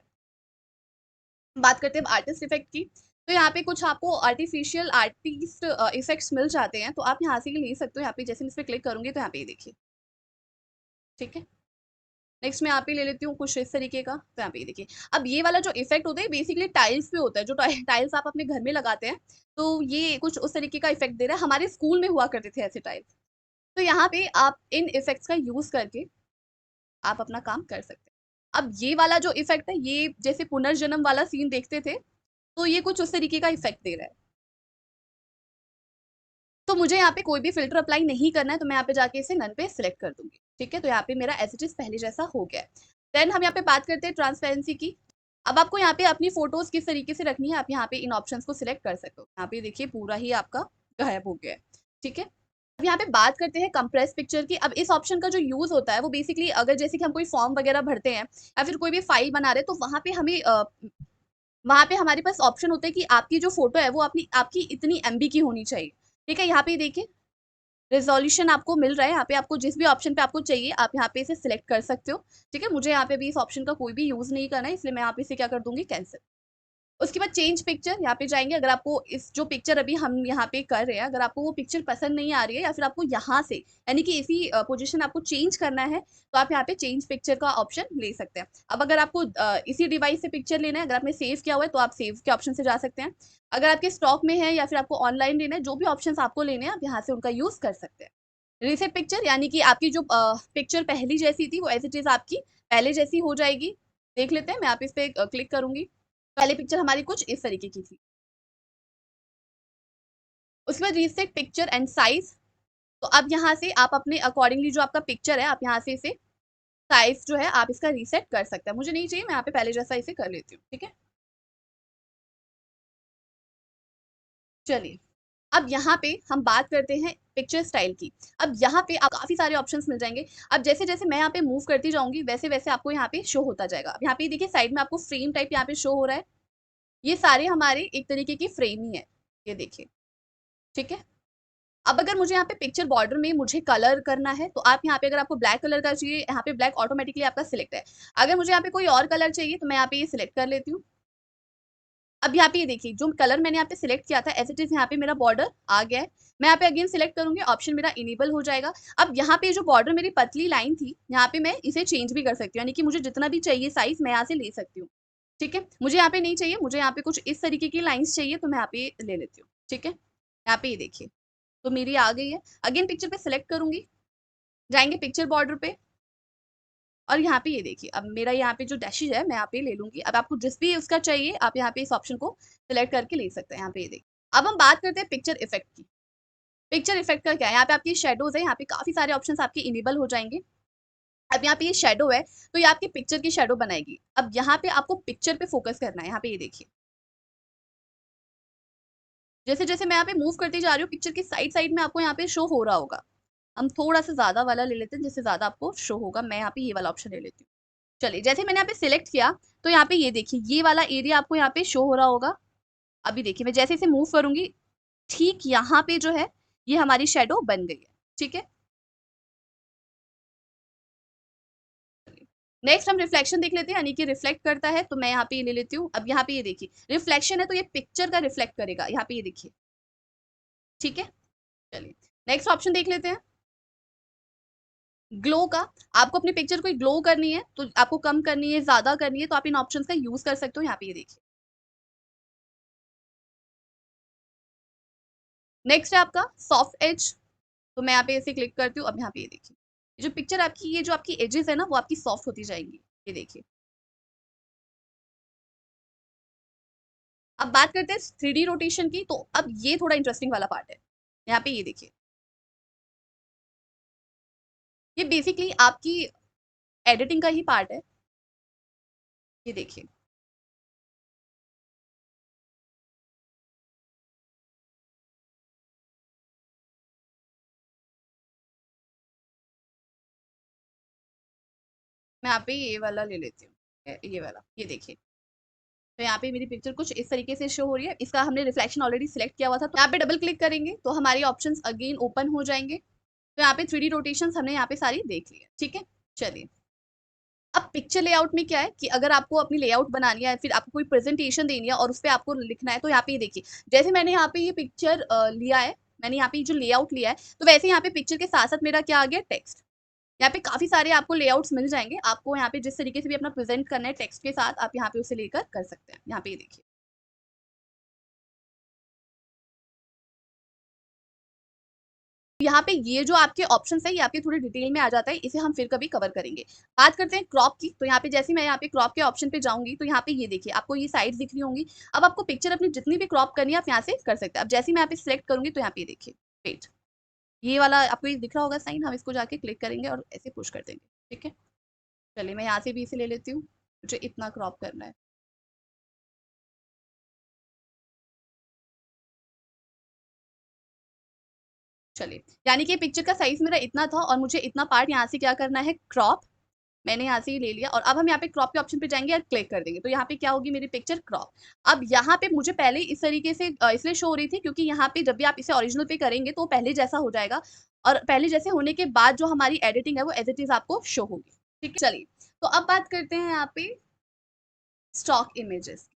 Speaker 1: बात करते हैं आर्टिस्ट इफेक्ट की। तो यहाँ पे कुछ आपको आर्टिफिशियल आर्टिस्ट इफेक्ट्स मिल जाते हैं, तो आप यहाँ से ले सकते हो। यहाँ पे जैसे मैं इस पे क्लिक करूंगी तो यहाँ पे ये देखिए, ठीक है। नेक्स्ट मैं यहाँ पे ले लेती हूँ कुछ इस तरीके का, तो यहाँ पे ये देखिए। अब ये वाला जो इफेक्ट होता है बेसिकली टाइल्स पे होता है, जो टाइल्स आप अपने घर में लगाते हैं, तो ये कुछ उस तरीके का इफेक्ट दे रहा है। हमारे स्कूल में हुआ करते थे ऐसे टाइल्स। तो यहाँ पे आप इन इफेक्ट्स का यूज करके आप अपना काम कर सकते हैं। अब ये वाला जो इफेक्ट है ये जैसे पुनर्जन्म वाला सीन देखते थे, तो ये कुछ उस तरीके का इफेक्ट दे रहा है। तो मुझे यहाँ पे कोई भी फिल्टर अप्लाई नहीं करना है, तो मैं यहाँ पे जाके इसे नन पे सिलेक्ट कर दूंगी, ठीक है। तो यहाँ पे मेरा एज इट इज पहले जैसा हो गया है। देन हम यहाँ पे बात करते हैं ट्रांसपेरेंसी की। अब आपको यहाँ पे अपनी फोटोज किस तरीके से रखनी है, आप यहाँ पे इन ऑप्शंस को सिलेक्ट कर सकते हो। यहाँ पे देखिए पूरा ही आपका गायब हो गया है, ठीक है। अब यहाँ पे बात करते हैं कंप्रेस पिक्चर की। अब इस ऑप्शन का जो यूज होता है वो बेसिकली अगर जैसे कि हम कोई फॉर्म वगैरह भरते हैं या फिर कोई भी फाइल बना रहे हैं, तो वहां पे हमें वहां पे हमारे पास ऑप्शन होता है कि आपकी जो फोटो है वो अपनी आपकी इतनी एमबी की होनी चाहिए, ठीक है। यहाँ पे देखिए रेजोल्यूशन आपको मिल रहा है, यहाँ पे आपको जिस भी ऑप्शन पे आपको चाहिए आप यहाँ पे इसे सिलेक्ट कर सकते हो, ठीक है। मुझे यहाँ पे भी इस ऑप्शन का कोई भी यूज नहीं करना है, इसलिए मैं यहाँ पे इसे क्या कर दूंगी, कैंसिल। उसके बाद चेंज पिक्चर, यहाँ पे जाएंगे। अगर आपको इस जो पिक्चर अभी हम यहाँ पे कर रहे हैं अगर आपको वो पिक्चर पसंद नहीं आ रही है या फिर आपको यहाँ से यानी कि इसी पोजीशन आपको चेंज करना है, तो आप यहाँ पे चेंज पिक्चर का ऑप्शन ले सकते हैं। अब अगर आपको इसी डिवाइस से पिक्चर लेना है, अगर आपने सेव किया हुआ है तो आप सेव के ऑप्शन से जा सकते हैं। अगर आपके स्टॉक में है या फिर आपको ऑनलाइन लेना है, जो भी ऑप्शन आपको लेने हैं आप यहाँ से उनका यूज कर सकते हैं। रीसेट पिक्चर, यानी कि आपकी जो पिक्चर पहली जैसी थी वो एज इट इज आपकी पहले जैसी हो जाएगी। देख लेते हैं, मैं यहाँ पे इस पे क्लिक करूंगी। पहले पिक्चर हमारी कुछ इस तरीके की थी। उसके बाद रीसेट पिक्चर एंड साइज। तो अब यहाँ से आप अपने अकॉर्डिंगली जो आपका पिक्चर है, आप यहाँ से इसे साइज जो है आप इसका रीसेट कर सकते हैं। मुझे नहीं चाहिए, मैं यहाँ पे पहले जैसा इसे कर लेती हूँ। ठीक है, चलिए अब यहाँ पे हम बात करते हैं पिक्चर स्टाइल की। अब यहाँ पे आप काफी सारे ऑप्शंस मिल जाएंगे। अब जैसे जैसे मैं यहाँ पे मूव करती जाऊंगी वैसे वैसे आपको यहाँ पे शो होता जाएगा। अब यहाँ पे देखिए साइड में आपको फ्रेम टाइप यहाँ पे शो हो रहा है। ये सारे हमारे एक तरीके की फ्रेम ही है, ये देखिए। ठीक है, अब अगर मुझे यहाँ पे पिक्चर बॉर्डर में मुझे कलर करना है तो आप यहाँ पे, अगर आपको ब्लैक कलर का चाहिए, यहाँ पे ब्लैक ऑटोमेटिकली आपका सिलेक्ट है। अगर मुझे यहाँ पे कोई और कलर चाहिए तो मैं यहाँ पे ये सिलेक्ट कर लेती हूँ। अब यहाँ पे ये देखिए जो कलर मैंने यहाँ पे सिलेक्ट किया था एज इट इज यहाँ पे मेरा बॉर्डर आ गया है। मैं यहाँ पे अगेन सिलेक्ट करूंगी, ऑप्शन मेरा इनेबल हो जाएगा। अब यहाँ पे जो बॉर्डर मेरी पतली लाइन थी, यहाँ पे मैं इसे चेंज भी कर सकती हूँ, यानी कि मुझे जितना भी चाहिए साइज मैं यहाँ से ले सकती हूँ। ठीक है, मुझे यहाँ पे नहीं चाहिए, मुझे यहाँ पे कुछ इस तरीके की लाइन्स चाहिए तो मैं यहाँ पे ले लेती हूँ। ठीक है, यहाँ पे ये देखिए तो मेरी आ गई है। अगेन पिक्चर पे सिलेक्ट करूंगी, जाएंगे पिक्चर बॉर्डर पे, और यहाँ पे ये देखिए अब मेरा यहाँ पे जो डैशेज है मैं यहाँ पे ले लूंगी। अब आपको जिस भी उसका चाहिए आप यहाँ पे इस ऑप्शन को सिलेक्ट करके ले सकते हैं। यहाँ पे ये देखिए, अब हम बात करते हैं पिक्चर इफेक्ट की। पिक्चर इफेक्ट का क्या है, यहाँ पे आपकी शेडोज है, यहाँ पे काफी सारे ऑप्शंस आपके इनेबल हो जाएंगे। अब यहाँ पे ये शेडो है तो ये आपकी पिक्चर की शेडो बनाएगी। अब यहाँ पे आपको पिक्चर पे फोकस करना है। यहाँ पे ये देखिए जैसे जैसे मैं यहाँ पे मूव करती जा रही हूँ पिक्चर की साइड साइड में आपको यहाँ पे शो हो रहा होगा। हम थोड़ा सा ज्यादा वाला ले लेते हैं जिससे ज्यादा आपको शो होगा। मैं यहाँ पे ये वाला ऑप्शन ले लेती हूँ। चलिए जैसे मैंने यहाँ पे सिलेक्ट किया तो यहाँ पे ये देखिए ये वाला एरिया आपको यहाँ पे शो हो रहा होगा। अभी देखिए मैं जैसे इसे मूव करूंगी ठीक यहाँ पे जो है ये हमारी शेडो बन गई है। ठीक है, नेक्स्ट हम रिफ्लेक्शन देख लेते हैं, यानी कि रिफ्लेक्ट करता है तो मैं यहाँ पे ये ले लेती हूँ। अब यहाँ पे ये देखिए रिफ्लेक्शन है तो ये पिक्चर का रिफ्लेक्ट करेगा, यहाँ पे ये देखिए। ठीक है, चलिए नेक्स्ट ऑप्शन देख लेते हैं, ग्लो का। आपको अपनी पिक्चर को ग्लो करनी है तो आपको कम करनी है ज्यादा करनी है तो आप इन ऑप्शंस का यूज कर सकते हो। यहाँ पे ये देखिए नेक्स्ट है आपका सॉफ्ट एज। तो मैं यहाँ पे ऐसे क्लिक करती हूँ। अब यहाँ पे ये देखिए जो पिक्चर आपकी, ये जो आपकी एजेस है ना वो आपकी सॉफ्ट होती जाएंगी। ये देखिए, अब बात करते हैं 3D रोटेशन की। तो अब ये थोड़ा इंटरेस्टिंग वाला पार्ट है। यहाँ पे ये देखिए ये बेसिकली आपकी एडिटिंग का ही पार्ट है। ये देखिए मैं यहाँ पे ये वाला ले लेती हूँ, ये वाला, ये देखिए। तो यहाँ पे मेरी पिक्चर कुछ इस तरीके से शो हो रही है। इसका हमने रिफ्लेक्शन ऑलरेडी सिलेक्ट किया हुआ था तो यहाँ पे डबल क्लिक करेंगे तो हमारी ऑप्शंस अगेन ओपन हो जाएंगे। तो यहाँ पे 3D रोटेशंस हमने यहाँ पे सारी देख ली है। ठीक है, चलिए अब पिक्चर लेआउट में क्या है कि अगर आपको अपनी लेआउट बनानी है, फिर आपको कोई प्रेजेंटेशन देनी है और उस पर आपको लिखना है, तो यहाँ पे ये देखिए जैसे मैंने यहाँ पे ये पिक्चर लिया है, मैंने यहाँ पे जो लेआउट लिया है तो वैसे यहाँ पे पिक्चर के साथ साथ मेरा क्या आ गया, टेक्स्ट। यहाँ पे काफी सारे आपको लेआउट्स मिल जाएंगे। आपको यहाँ पे जिस तरीके से भी अपना प्रेजेंट करना है टेक्स्ट के साथ आप यहाँ पे उसे लेकर कर सकते हैं। यहाँ पे ये देखिए यहाँ पे ये जो आपके ऑप्शंस है ये आपके थोड़े डिटेल में आ जाता है, इसे हम फिर कभी कवर करेंगे। बात करते हैं क्रॉप की। तो यहाँ पे जैसे मैं यहाँ पे क्रॉप के ऑप्शन पे जाऊंगी तो यहाँ पे ये देखिए आपको ये साइड दिख रही होंगी। अब आपको पिक्चर अपनी जितनी भी क्रॉप करनी है आप यहाँ से कर सकते हैं। अब जैसे मैं यहाँ पे सिलेक्ट करूंगी तो यहाँ पे देखिए पेज, ये वाला आपको ये दिख रहा होगा साइन, हम इसको जाके क्लिक करेंगे और ऐसे पुश कर देंगे। ठीक है, चलिए मैं यहाँ से भी इसे ले लेती हूँ, मुझे इतना क्रॉप करना है। चलिए यानी कि पिक्चर का साइज मेरा इतना था और मुझे इतना पार्ट यहाँ से क्या करना है, क्रॉप। मैंने यहाँ से ही ले लिया और अब हम यहाँ पे क्रॉप के ऑप्शन पे जाएंगे और क्लिक कर देंगे तो यहाँ पे क्या होगी मेरी पिक्चर क्रॉप। अब यहाँ पे मुझे पहले इस तरीके से इसलिए शो हो रही थी क्योंकि यहाँ पे जब भी आप इसे ओरिजिनल पे करेंगे तो पहले जैसा हो जाएगा, और पहले जैसे होने के बाद जो हमारी एडिटिंग है वो एज इट इज आपको शो होगी। ठीक है, चलिए तो अब बात करते हैं यहाँ पे स्टॉक इमेजेस।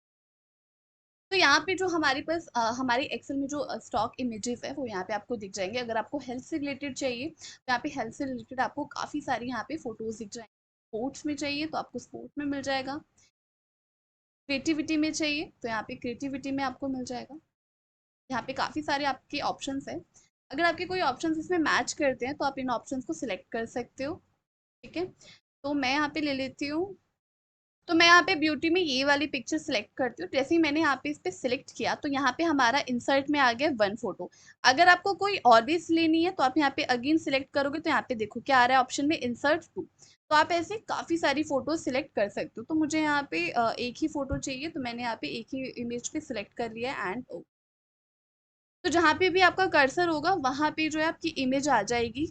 Speaker 1: तो यहाँ पे जो हमारे पास हमारे एक्सेल में जो स्टॉक इमेजेस है वो यहाँ पे आपको दिख जाएंगे। अगर आपको हेल्थ से रिलेटेड चाहिए तो यहाँ पे हेल्थ से रिलेटेड आपको काफी सारी यहाँ पे फोटोज दिख जाएंगे। स्पोर्ट्स में चाहिए तो आपको स्पोर्ट्स में मिल जाएगा। क्रिएटिविटी में चाहिए तो यहाँ पे क्रिएटिविटी में आपको मिल जाएगा। यहाँ पे काफी सारे आपके ऑप्शंस हैं। अगर आपके कोई ऑप्शंस इसमें मैच करते हैं तो आप इन ऑप्शंस को सिलेक्ट कर सकते हो। ठीक है, तो मैं यहाँ पे ले लेती हूँ तो मैं यहाँ पे ब्यूटी में ये वाली पिक्चर सिलेक्ट करती हूँ। जैसे ही मैंने यहाँ पे इस पे सिलेक्ट किया तो यहाँ पे हमारा इंसर्ट में आ गया वन फोटो। अगर आपको कोई और भी लेनी है तो आप यहाँ पे अगेन सिलेक्ट करोगे तो यहाँ पे देखो क्या आ रहा है ऑप्शन में, इंसर्ट टू। तो आप ऐसे काफी सारी फोटो सिलेक्ट कर सकते हो। तो मुझे यहाँ पे एक ही फोटो चाहिए तो मैंने यहाँ पे एक ही इमेज पे सिलेक्ट कर लिया है एंड तो जहाँ पे भी आपका कर्सर होगा वहां पे जो है आपकी इमेज आ जाएगी।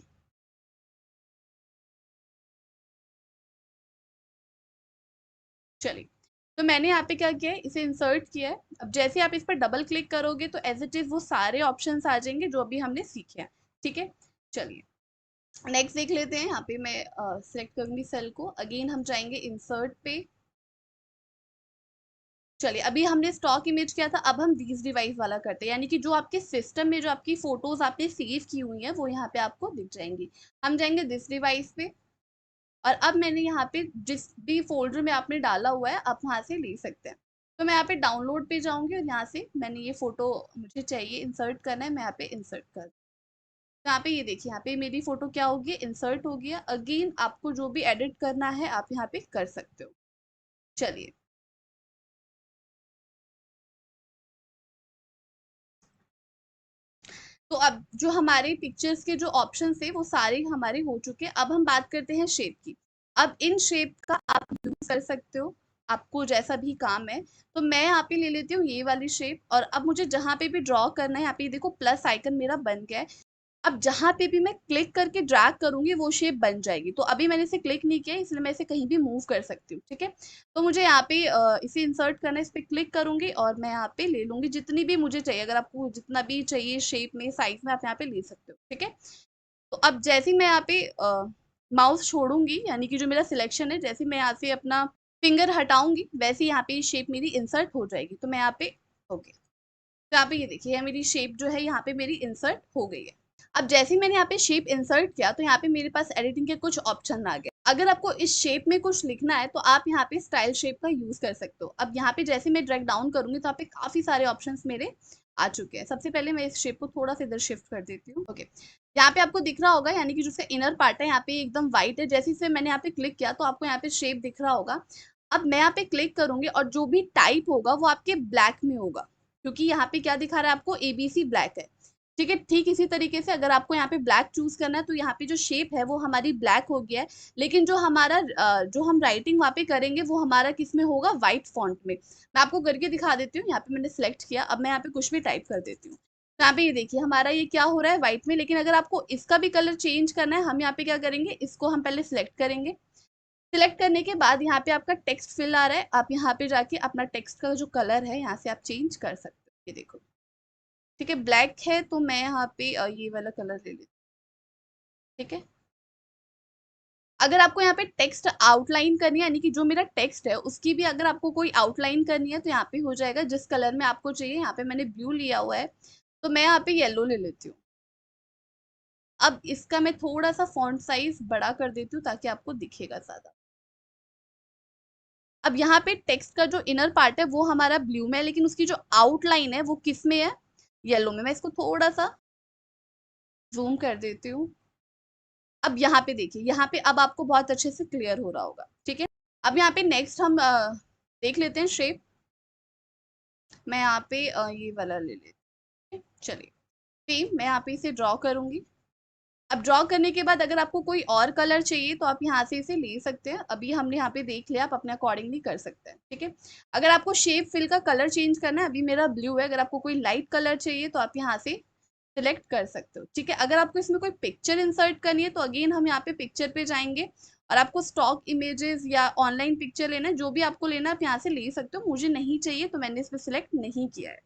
Speaker 1: चलिए, तो मैंने यहाँ पे क्या किया है, इसे इंसर्ट किया है। अब जैसे आप इस पर डबल क्लिक करोगे तो एज इट इज वो सारे ऑप्शंस आ जाएंगे जो अभी हमने सीखे हैं। ठीक है, चलिए नेक्स्ट देख लेते हैं। यहाँ पे मैं सिलेक्ट करूंगी सेल को, अगेन हम जाएंगे इंसर्ट पे। चलिए, अभी हमने स्टॉक इमेज किया था, अब हम दीज डिवाइस वाला करते हैं, यानी कि जो आपके सिस्टम में जो आपकी फोटोज आपने सेव की हुई है वो यहाँ पे आपको दिख जाएंगी। हम जाएंगे दिस डिवाइस पे और अब मैंने यहाँ पे जिस भी फोल्डर में आपने डाला हुआ है आप वहां से ले सकते हैं। तो मैं यहाँ पे डाउनलोड पे जाऊंगी और यहाँ से मैंने ये फोटो मुझे चाहिए इंसर्ट करना है, मैं यहाँ पे इंसर्ट कर, तो यहाँ पे ये देखिए यहाँ पे मेरी फोटो क्या होगी, इंसर्ट हो गया। अगेन आपको जो भी एडिट करना है आप यहाँ पे कर सकते हो। चलिए, तो अब जो हमारे पिक्चर्स के जो ऑप्शन थे वो सारे हमारे हो चुके हैं। अब हम बात करते हैं शेप की। अब इन शेप का आप यूज कर सकते हो, आपको जैसा भी काम है। तो मैं यहाँ पे ले लेती हूँ ये वाली शेप और अब मुझे जहां पे भी ड्रॉ करना है, यहाँ पे देखो प्लस आइकन मेरा बन गया है। अब जहां पे भी मैं क्लिक करके ड्रैग करूंगी वो शेप बन जाएगी। तो अभी मैंने इसे क्लिक नहीं किया इसलिए मैं इसे कहीं भी मूव कर सकती हूँ। ठीक है, तो मुझे यहाँ पे इसे इंसर्ट करना है, इस पे क्लिक करूंगी और मैं यहाँ पे ले लूंगी जितनी भी मुझे चाहिए। अगर आपको जितना भी चाहिए शेप में साइज में आप यहाँ पे ले सकते हो। ठीक है, तो अब जैसे ही मैं यहाँ पे माउस छोड़ूंगी, यानी कि जो मेरा सिलेक्शन है, जैसे मैं यहाँ से अपना फिंगर हटाऊंगी वैसे ही यहाँ पे शेप मेरी इंसर्ट हो जाएगी। तो मैं यहाँ पे ओके, तो यहाँ पे ये देखिए मेरी शेप जो है यहाँ पे मेरी इंसर्ट हो गई है। अब जैसे ही मैंने यहाँ पे शेप इंसर्ट किया तो यहाँ पे मेरे पास एडिटिंग के कुछ ऑप्शन आ गए। अगर आपको इस शेप में कुछ लिखना है तो आप यहाँ पे स्टाइल शेप का यूज कर सकते हो। अब यहाँ पे जैसे मैं ड्रैग डाउन करूंगी तो यहाँ पे काफी सारे ऑप्शंस मेरे आ चुके हैं। सबसे पहले मैं इस शेप को थोड़ा सा इधर शिफ्ट कर देती हूँ। ओके, यहाँ पे आपको दिख रहा होगा, यानी कि जो इसका इनर पार्ट है यहाँ पे एकदम व्हाइट है। जैसे से मैंने यहाँ पे क्लिक किया तो आपको यहाँ पे शेप दिख रहा होगा। अब मैं यहाँ पे क्लिक करूंगी और जो भी टाइप होगा वो आपके ब्लैक में होगा, क्योंकि यहाँ पे क्या दिखा रहा है आपको, एबीसी ब्लैक है। ठीक है, ठीक इसी तरीके से अगर आपको यहाँ पे ब्लैक चूज करना है तो यहाँ पे जो शेप है वो हमारी ब्लैक हो गया है। लेकिन जो हमारा जो हम राइटिंग वहाँ पे करेंगे वो हमारा किस में होगा, व्हाइट फॉन्ट में। मैं आपको करके दिखा देती हूँ। यहाँ पे मैंने सिलेक्ट किया, अब मैं यहाँ पे कुछ भी टाइप कर देती हूँ तो यहाँ पे ये देखिए हमारा ये क्या हो रहा है, व्हाइट में। लेकिन अगर आपको इसका भी कलर चेंज करना है, हम यहाँ पे क्या करेंगे, इसको हम पहले सिलेक्ट करेंगे। सिलेक्ट करने के बाद यहाँ पे आपका टेक्स्ट फिल आ रहा है, आप यहाँ पे जाके अपना टेक्स्ट का जो कलर है यहाँ से आप चेंज कर सकते हो। ये देखो, ठीक है, ब्लैक है तो मैं यहाँ पे ये वाला कलर ले लेती हूँ। ठीक है, अगर आपको यहाँ पे टेक्स्ट आउटलाइन करनी है, यानी कि जो मेरा टेक्स्ट है उसकी भी अगर आपको कोई आउटलाइन करनी है तो यहाँ पे हो जाएगा जिस कलर में आपको चाहिए। यहाँ पे मैंने ब्लू लिया हुआ है तो मैं यहाँ पे येलो ले लेती हूँ। अब इसका मैं थोड़ा सा फॉन्ट साइज बड़ा कर देती हूँ ताकि आपको दिखेगा ज्यादा। अब यहाँ पे टेक्स्ट का जो इनर पार्ट है वो हमारा ब्लू में है, लेकिन उसकी जो आउटलाइन है वो किस में है, येलो में। मैं इसको थोड़ा सा जूम कर देती हूँ। अब यहाँ पे देखिए, यहाँ पे अब आपको बहुत अच्छे से क्लियर हो रहा होगा। ठीक है, अब यहाँ पे नेक्स्ट हम देख लेते हैं शेप। मैं यहाँ पे ये वाला ले लेती हूँ। चलिए, सेम मैं यहाँ पे इसे ड्रॉ करूंगी। अब ड्रॉ करने के बाद अगर आपको कोई और कलर चाहिए तो आप यहाँ से इसे ले सकते हैं। अभी हमने यहाँ पे देख लिया, आप अपने अकॉर्डिंगली कर सकते हैं। ठीक है, अगर आपको शेप फिल का कलर चेंज करना है, अभी मेरा ब्लू है, अगर आपको कोई लाइट कलर चाहिए तो आप यहाँ से सिलेक्ट कर सकते हो। ठीक है, अगर आपको इसमें कोई पिक्चर इंसर्ट करनी है तो अगेन हम यहाँ पे पिक्चर पे जाएंगे और आपको स्टॉक इमेजेस या ऑनलाइन पिक्चर लेना है, जो भी आपको लेना है आप यहाँ से ले सकते हो। मुझे नहीं चाहिए तो मैंने इसमें सिलेक्ट नहीं किया है।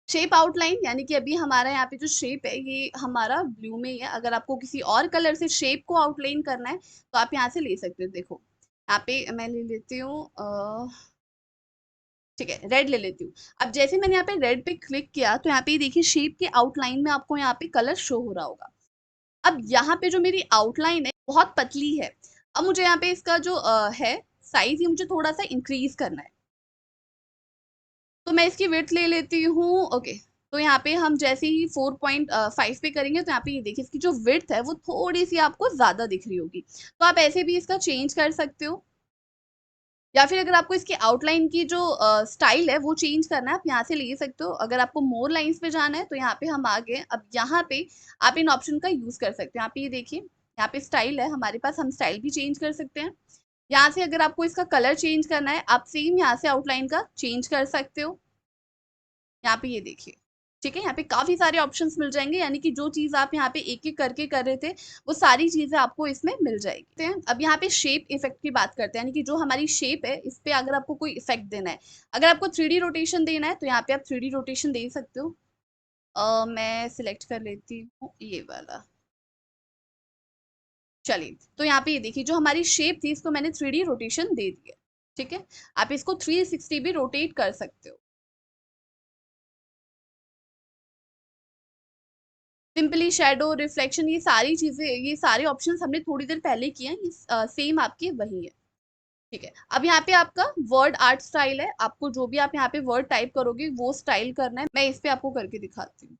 Speaker 1: शेप आउटलाइन, यानी कि अभी हमारा यहाँ पे जो शेप है ये हमारा ब्लू में ही है। अगर आपको किसी और कलर से शेप को आउटलाइन करना है तो आप यहाँ से ले सकते हो। देखो यहाँ पे मैं ले लेती हूँ ठीक है, रेड ले लेती हूँ। अब जैसे मैंने यहाँ पे रेड पे क्लिक किया तो यहाँ पे देखिए शेप के आउटलाइन में आपको यहाँ पे कलर शो हो रहा होगा। अब यहाँ पे जो मेरी आउटलाइन है बहुत पतली है। अब मुझे यहाँ पे इसका जो है साइज, ये मुझे थोड़ा सा इंक्रीज करना है, तो मैं इसकी विड्थ ले लेती हूँ। ओके, तो यहाँ पे हम जैसे ही 4.5 पे करेंगे तो यहाँ पे ये देखिए इसकी जो विड्थ है वो थोड़ी सी आपको ज्यादा दिख रही होगी। तो आप ऐसे भी इसका चेंज कर सकते हो। या फिर अगर आपको इसकी आउटलाइन की जो स्टाइल है वो चेंज करना है, आप यहाँ से ले सकते हो। अगर आपको मोर लाइन्स पे जाना है तो यहाँ पे हम आ गए। अब यहाँ पे आप इन ऑप्शन का यूज़ कर सकते हो। यहाँ पे ये देखिए, यहाँ पे स्टाइल है हमारे पास, हम स्टाइल भी चेंज कर सकते हैं। यहाँ से अगर आपको इसका कलर चेंज करना है, आप सेम यहाँ से आउटलाइन का चेंज कर सकते हो। यहाँ पे ये देखिए, ठीक है, यहाँ पे काफी सारे ऑप्शंस मिल जाएंगे, यानी कि जो चीज आप यहाँ पे एक एक करके कर रहे थे वो सारी चीजें आपको इसमें मिल जाएगी। अब यहाँ पे शेप इफेक्ट की बात करते हैं, यानी कि जो हमारी शेप है इस पे अगर आपको कोई इफेक्ट देना है, अगर आपको 3D रोटेशन देना है तो यहाँ पे आप 3D रोटेशन दे सकते हो। मैं सिलेक्ट कर लेती हूँ ये वाला। चलिए, तो यहाँ पे ये देखिए, जो हमारी शेप थी इसको मैंने 3D रोटेशन दे दी है। ठीक है, आप इसको 360 भी रोटेट कर सकते हो। सिंपली शेडो, रिफ्लेक्शन, ये सारी चीजें, ये सारे ऑप्शंस हमने थोड़ी देर पहले किए हैं, ये सेम आपके वही है। ठीक है, अब यहाँ पे आपका वर्ड आर्ट स्टाइल है, आपको जो भी आप यहाँ पे वर्ड टाइप करोगे वो स्टाइल करना है। मैं इस पे आपको करके दिखाती हूँ।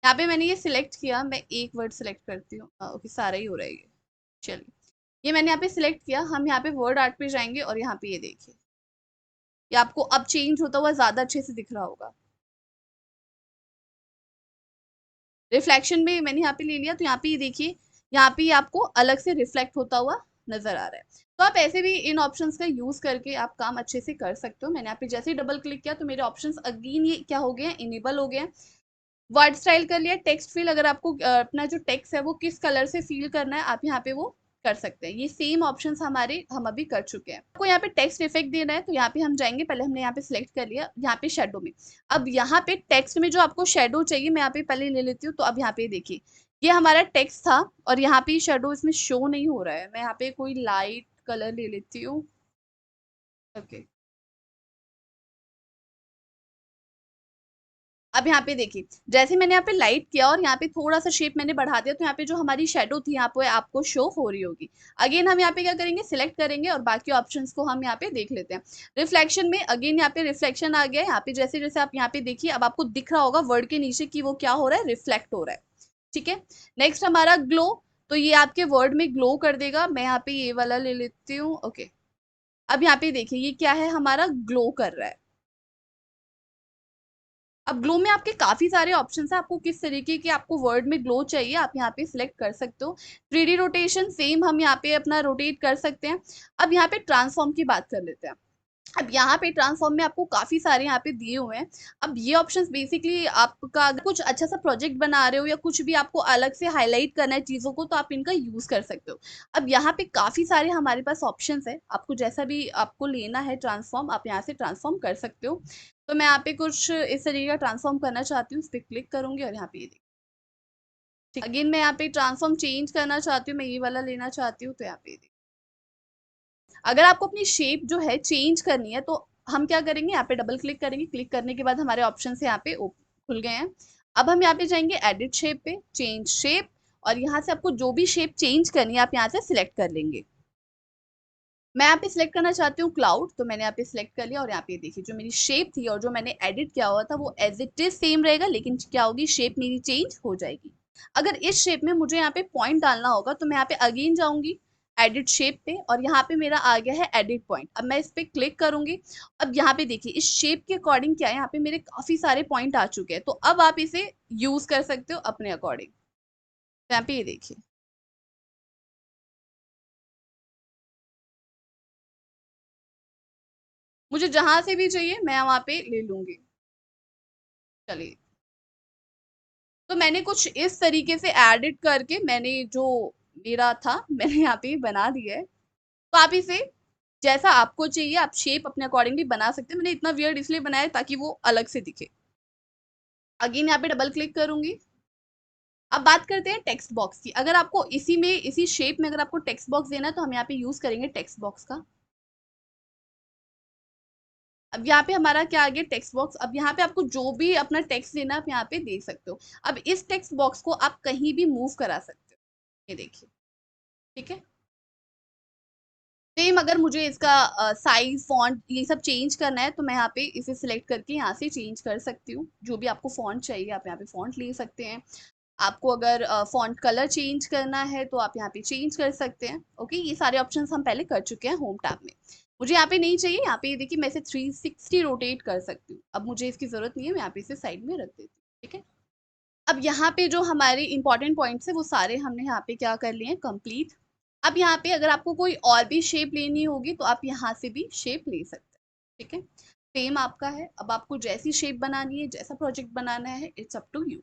Speaker 1: यहाँ पे मैंने ये सिलेक्ट किया, मैं एक वर्ड सिलेक्ट करती हूँ। ओके, सारा ही हो रहा है ये। चलिए, ये मैंने यहाँ पे सिलेक्ट किया, हम यहाँ पे वर्ड आर्ट पे जाएंगे और यहाँ पे ये देखिए, ये आपको अब चेंज होता हुआ ज्यादा अच्छे से दिख रहा होगा। रिफ्लेक्शन में मैंने यहाँ पे ले लिया, तो यहाँ पे ये देखिए, यहाँ पे आपको अलग से रिफ्लेक्ट होता हुआ नजर आ रहा है। तो आप ऐसे भी इन ऑप्शंस का यूज करके आप काम अच्छे से कर सकते हो। मैंने यहाँ पे जैसे ही डबल क्लिक किया तो मेरे ऑप्शंस अगेन ये क्या हो गए हैं, इनेबल हो गए हैं। वर्ड स्टाइल कर लिया। टेक्स्ट फील, अगर आपको अपना जो टेक्स्ट है वो किस कलर से फील करना है, आप यहाँ पे वो कर सकते हैं। ये सेम ऑप्शंस हमारे हम अभी कर चुके हैं। आपको यहाँ पे टेक्स्ट इफेक्ट देना है तो यहाँ पे हम जाएंगे, पहले हमने यहाँ पे सिलेक्ट कर लिया, यहाँ पे शेडो में। अब यहाँ पे टेक्स्ट में जो आपको शेडो चाहिए, मैं यहाँ पे पहले ले लेती हूँ। तो अब यहाँ पे देखिए, ये हमारा टेक्स्ट था और यहाँ पे शेडो इसमें शो नहीं हो रहा है। मैं यहाँ पे कोई लाइट कलर ले लेती हूँ। ओके, अब यहाँ पे देखिए, जैसे मैंने यहाँ पे लाइट किया और यहाँ पे थोड़ा सा शेप मैंने बढ़ा दिया, तो यहाँ पे जो हमारी शेडो थी यहाँ पे आपको शो हो रही होगी। अगेन हम यहाँ पे क्या करेंगे, सिलेक्ट करेंगे और बाकी ऑप्शंस को हम यहाँ पे देख लेते हैं। रिफ्लेक्शन में अगेन यहाँ पे रिफ्लेक्शन आ गया है। यहाँ पे जैसे जैसे आप यहाँ पे देखिए, अब आपको दिख रहा होगा वर्ड के नीचे की वो क्या हो रहा है, रिफ्लेक्ट हो रहा है। ठीक है, नेक्स्ट हमारा ग्लो, तो ये आपके वर्ड में ग्लो कर देगा। मैं यहाँ पे ये वाला ले लेती हूँ। ओके, अब यहाँ पे देखिए, ये क्या है, हमारा ग्लो कर रहा है। अब ग्लो में आपके काफी सारे ऑप्शंस हैं, आपको किस तरीके के आपको वर्ड में ग्लो चाहिए आप यहाँ पे सिलेक्ट कर सकते हो। 3D रोटेशन सेम हम यहाँ पे अपना रोटेट कर सकते हैं। अब यहाँ पे ट्रांसफॉर्म की बात कर लेते हैं। अब यहाँ पे ट्रांसफॉर्म में आपको काफी सारे यहाँ पे दिए हुए हैं। अब ये ऑप्शंस बेसिकली आपका अगर कुछ अच्छा सा प्रोजेक्ट बना रहे हो या कुछ भी आपको अलग से हाईलाइट करना है चीजों को, तो आप इनका यूज कर सकते हो। अब यहाँ पे काफी सारे हमारे पास ऑप्शंस है, आपको जैसा भी आपको लेना है ट्रांसफॉर्म, आप यहाँ से ट्रांसफॉर्म कर सकते हो। तो मैं यहाँ पे कुछ इस तरीके का ट्रांसफॉर्म करना चाहती हूँ, उस पर क्लिक करूंगी और यहाँ पे ये देखिए, ठीक, अगेन मैं यहाँ पे ट्रांसफॉर्म चेंज करना चाहती हूँ, मैं ये वाला लेना चाहती हूँ। तो यहाँ पे अगर आपको अपनी शेप जो है चेंज करनी है तो हम क्या करेंगे, यहाँ पे डबल क्लिक करेंगे। क्लिक करने के बाद हमारे ऑप्शन यहाँ पे खुल गए हैं। अब हम यहाँ पे जाएंगे एडिट शेप पे, चेंज शेप, और यहाँ से आपको जो भी शेप चेंज करनी है आप यहाँ से सिलेक्ट कर लेंगे। मैं यहाँ पे सिलेक्ट करना चाहती हूँ क्लाउड, तो मैंने यहाँ पे सिलेक्ट कर लिया और यहाँ पे देखिए, जो मेरी शेप थी और जो मैंने एडिट किया हुआ था वो एज इट इज सेम रहेगा, लेकिन क्या होगी, शेप मेरी चेंज हो जाएगी। अगर इस शेप में मुझे यहाँ पे पॉइंट डालना होगा तो मैं यहाँ पे अगेन जाऊंगी एडिट शेप पे, और यहाँ पे मेरा आ गया है एडिट पॉइंट। अब मैं इस पे क्लिक करूंगी। अब यहाँ पे देखिए, इस शेप के अकॉर्डिंग क्या है, यहाँ पे मेरे काफी सारे पॉइंट आ चुके हैं, तो अब आप इसे यूज कर सकते हो अपने अकॉर्डिंग। यहाँ पे ये देखिए, मुझे जहां से भी चाहिए मैं वहां पे ले लूंगी। चलिए, तो मैंने कुछ इस तरीके से एडिट करके मैंने जो मेरा था मैंने यहाँ पे बना दिया है। तो आप इसे जैसा आपको चाहिए आप शेप अपने अकॉर्डिंगली बना सकते हैं। मैंने इतना वियर्ड इसलिए बनाया ताकि वो अलग से दिखे। अगेन यहाँ पे डबल क्लिक करूंगी। अब बात करते हैं टेक्स्ट बॉक्स की। अगर आपको इसी में, इसी शेप में अगर आपको टेक्स्ट बॉक्स देना है तो हम यहाँ पे यूज करेंगे टेक्स्ट बॉक्स का। अब यहाँ पे हमारा क्या आ गया, टेक्स्ट बॉक्स। अब यहाँ पे आपको जो भी अपना टेक्स्ट देना है आप यहाँ पे दे सकते हो। अब इस टेक्स्ट बॉक्स को आप कहीं भी मूव करा सकते हो, ये देखिए। ठीक है, सेम अगर मुझे इसका साइज, फॉन्ट, ये सब चेंज करना है तो मैं यहाँ पे इसे सिलेक्ट करके यहाँ से चेंज कर सकती हूँ। जो भी आपको फॉन्ट चाहिए आप यहाँ पे फॉन्ट ले सकते हैं। आपको अगर फॉन्ट कलर चेंज करना है तो आप यहाँ पे चेंज कर सकते हैं। ओके, ये सारे ऑप्शंस हम पहले कर चुके हैं होम टैब में। मुझे यहाँ पे नहीं चाहिए, यहाँ पे ये देखिए मैं इसे 360 रोटेट कर सकती हूँ। अब मुझे इसकी जरूरत नहीं है, मैं यहाँ पे इसे साइड में रख देती हूँ। ठीक है, अब यहाँ पे जो हमारे इंपॉर्टेंट पॉइंट्स है वो सारे हमने यहाँ पे क्या कर लिए हैं, कंप्लीट। अब यहाँ पे अगर आपको कोई और भी शेप लेनी होगी तो आप यहाँ से भी शेप ले सकते हैं। ठीक है, सेम आपका है। अब आपको जैसी शेप बनानी है, जैसा प्रोजेक्ट बनाना है, इट्स अप टू यू।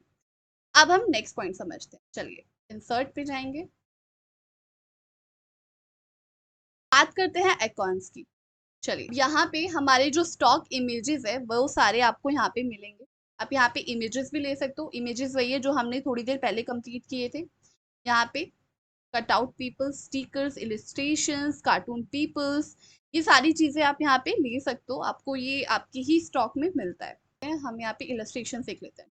Speaker 1: अब हम नेक्स्ट पॉइंट समझते हैं। चलिए इंसर्ट पे जाएंगे, बात करते हैं आइकॉन्स की। चलिए यहाँ पे हमारे जो स्टॉक इमेजेस है वो सारे आपको यहाँ पे मिलेंगे। आप यहाँ पे इमेजेस भी ले सकते हो। इमेजेस वही है जो हमने थोड़ी देर पहले कंप्लीट किए थे। यहाँ पे cutout peoples, stickers, illustrations, cartoon peoples, ये सारी चीजें आप यहाँ पे ले सकते हो। आपको ये आपके ही स्टॉक में मिलता है। हम यहाँ पे इलिस्ट्रेशन देख लेते हैं।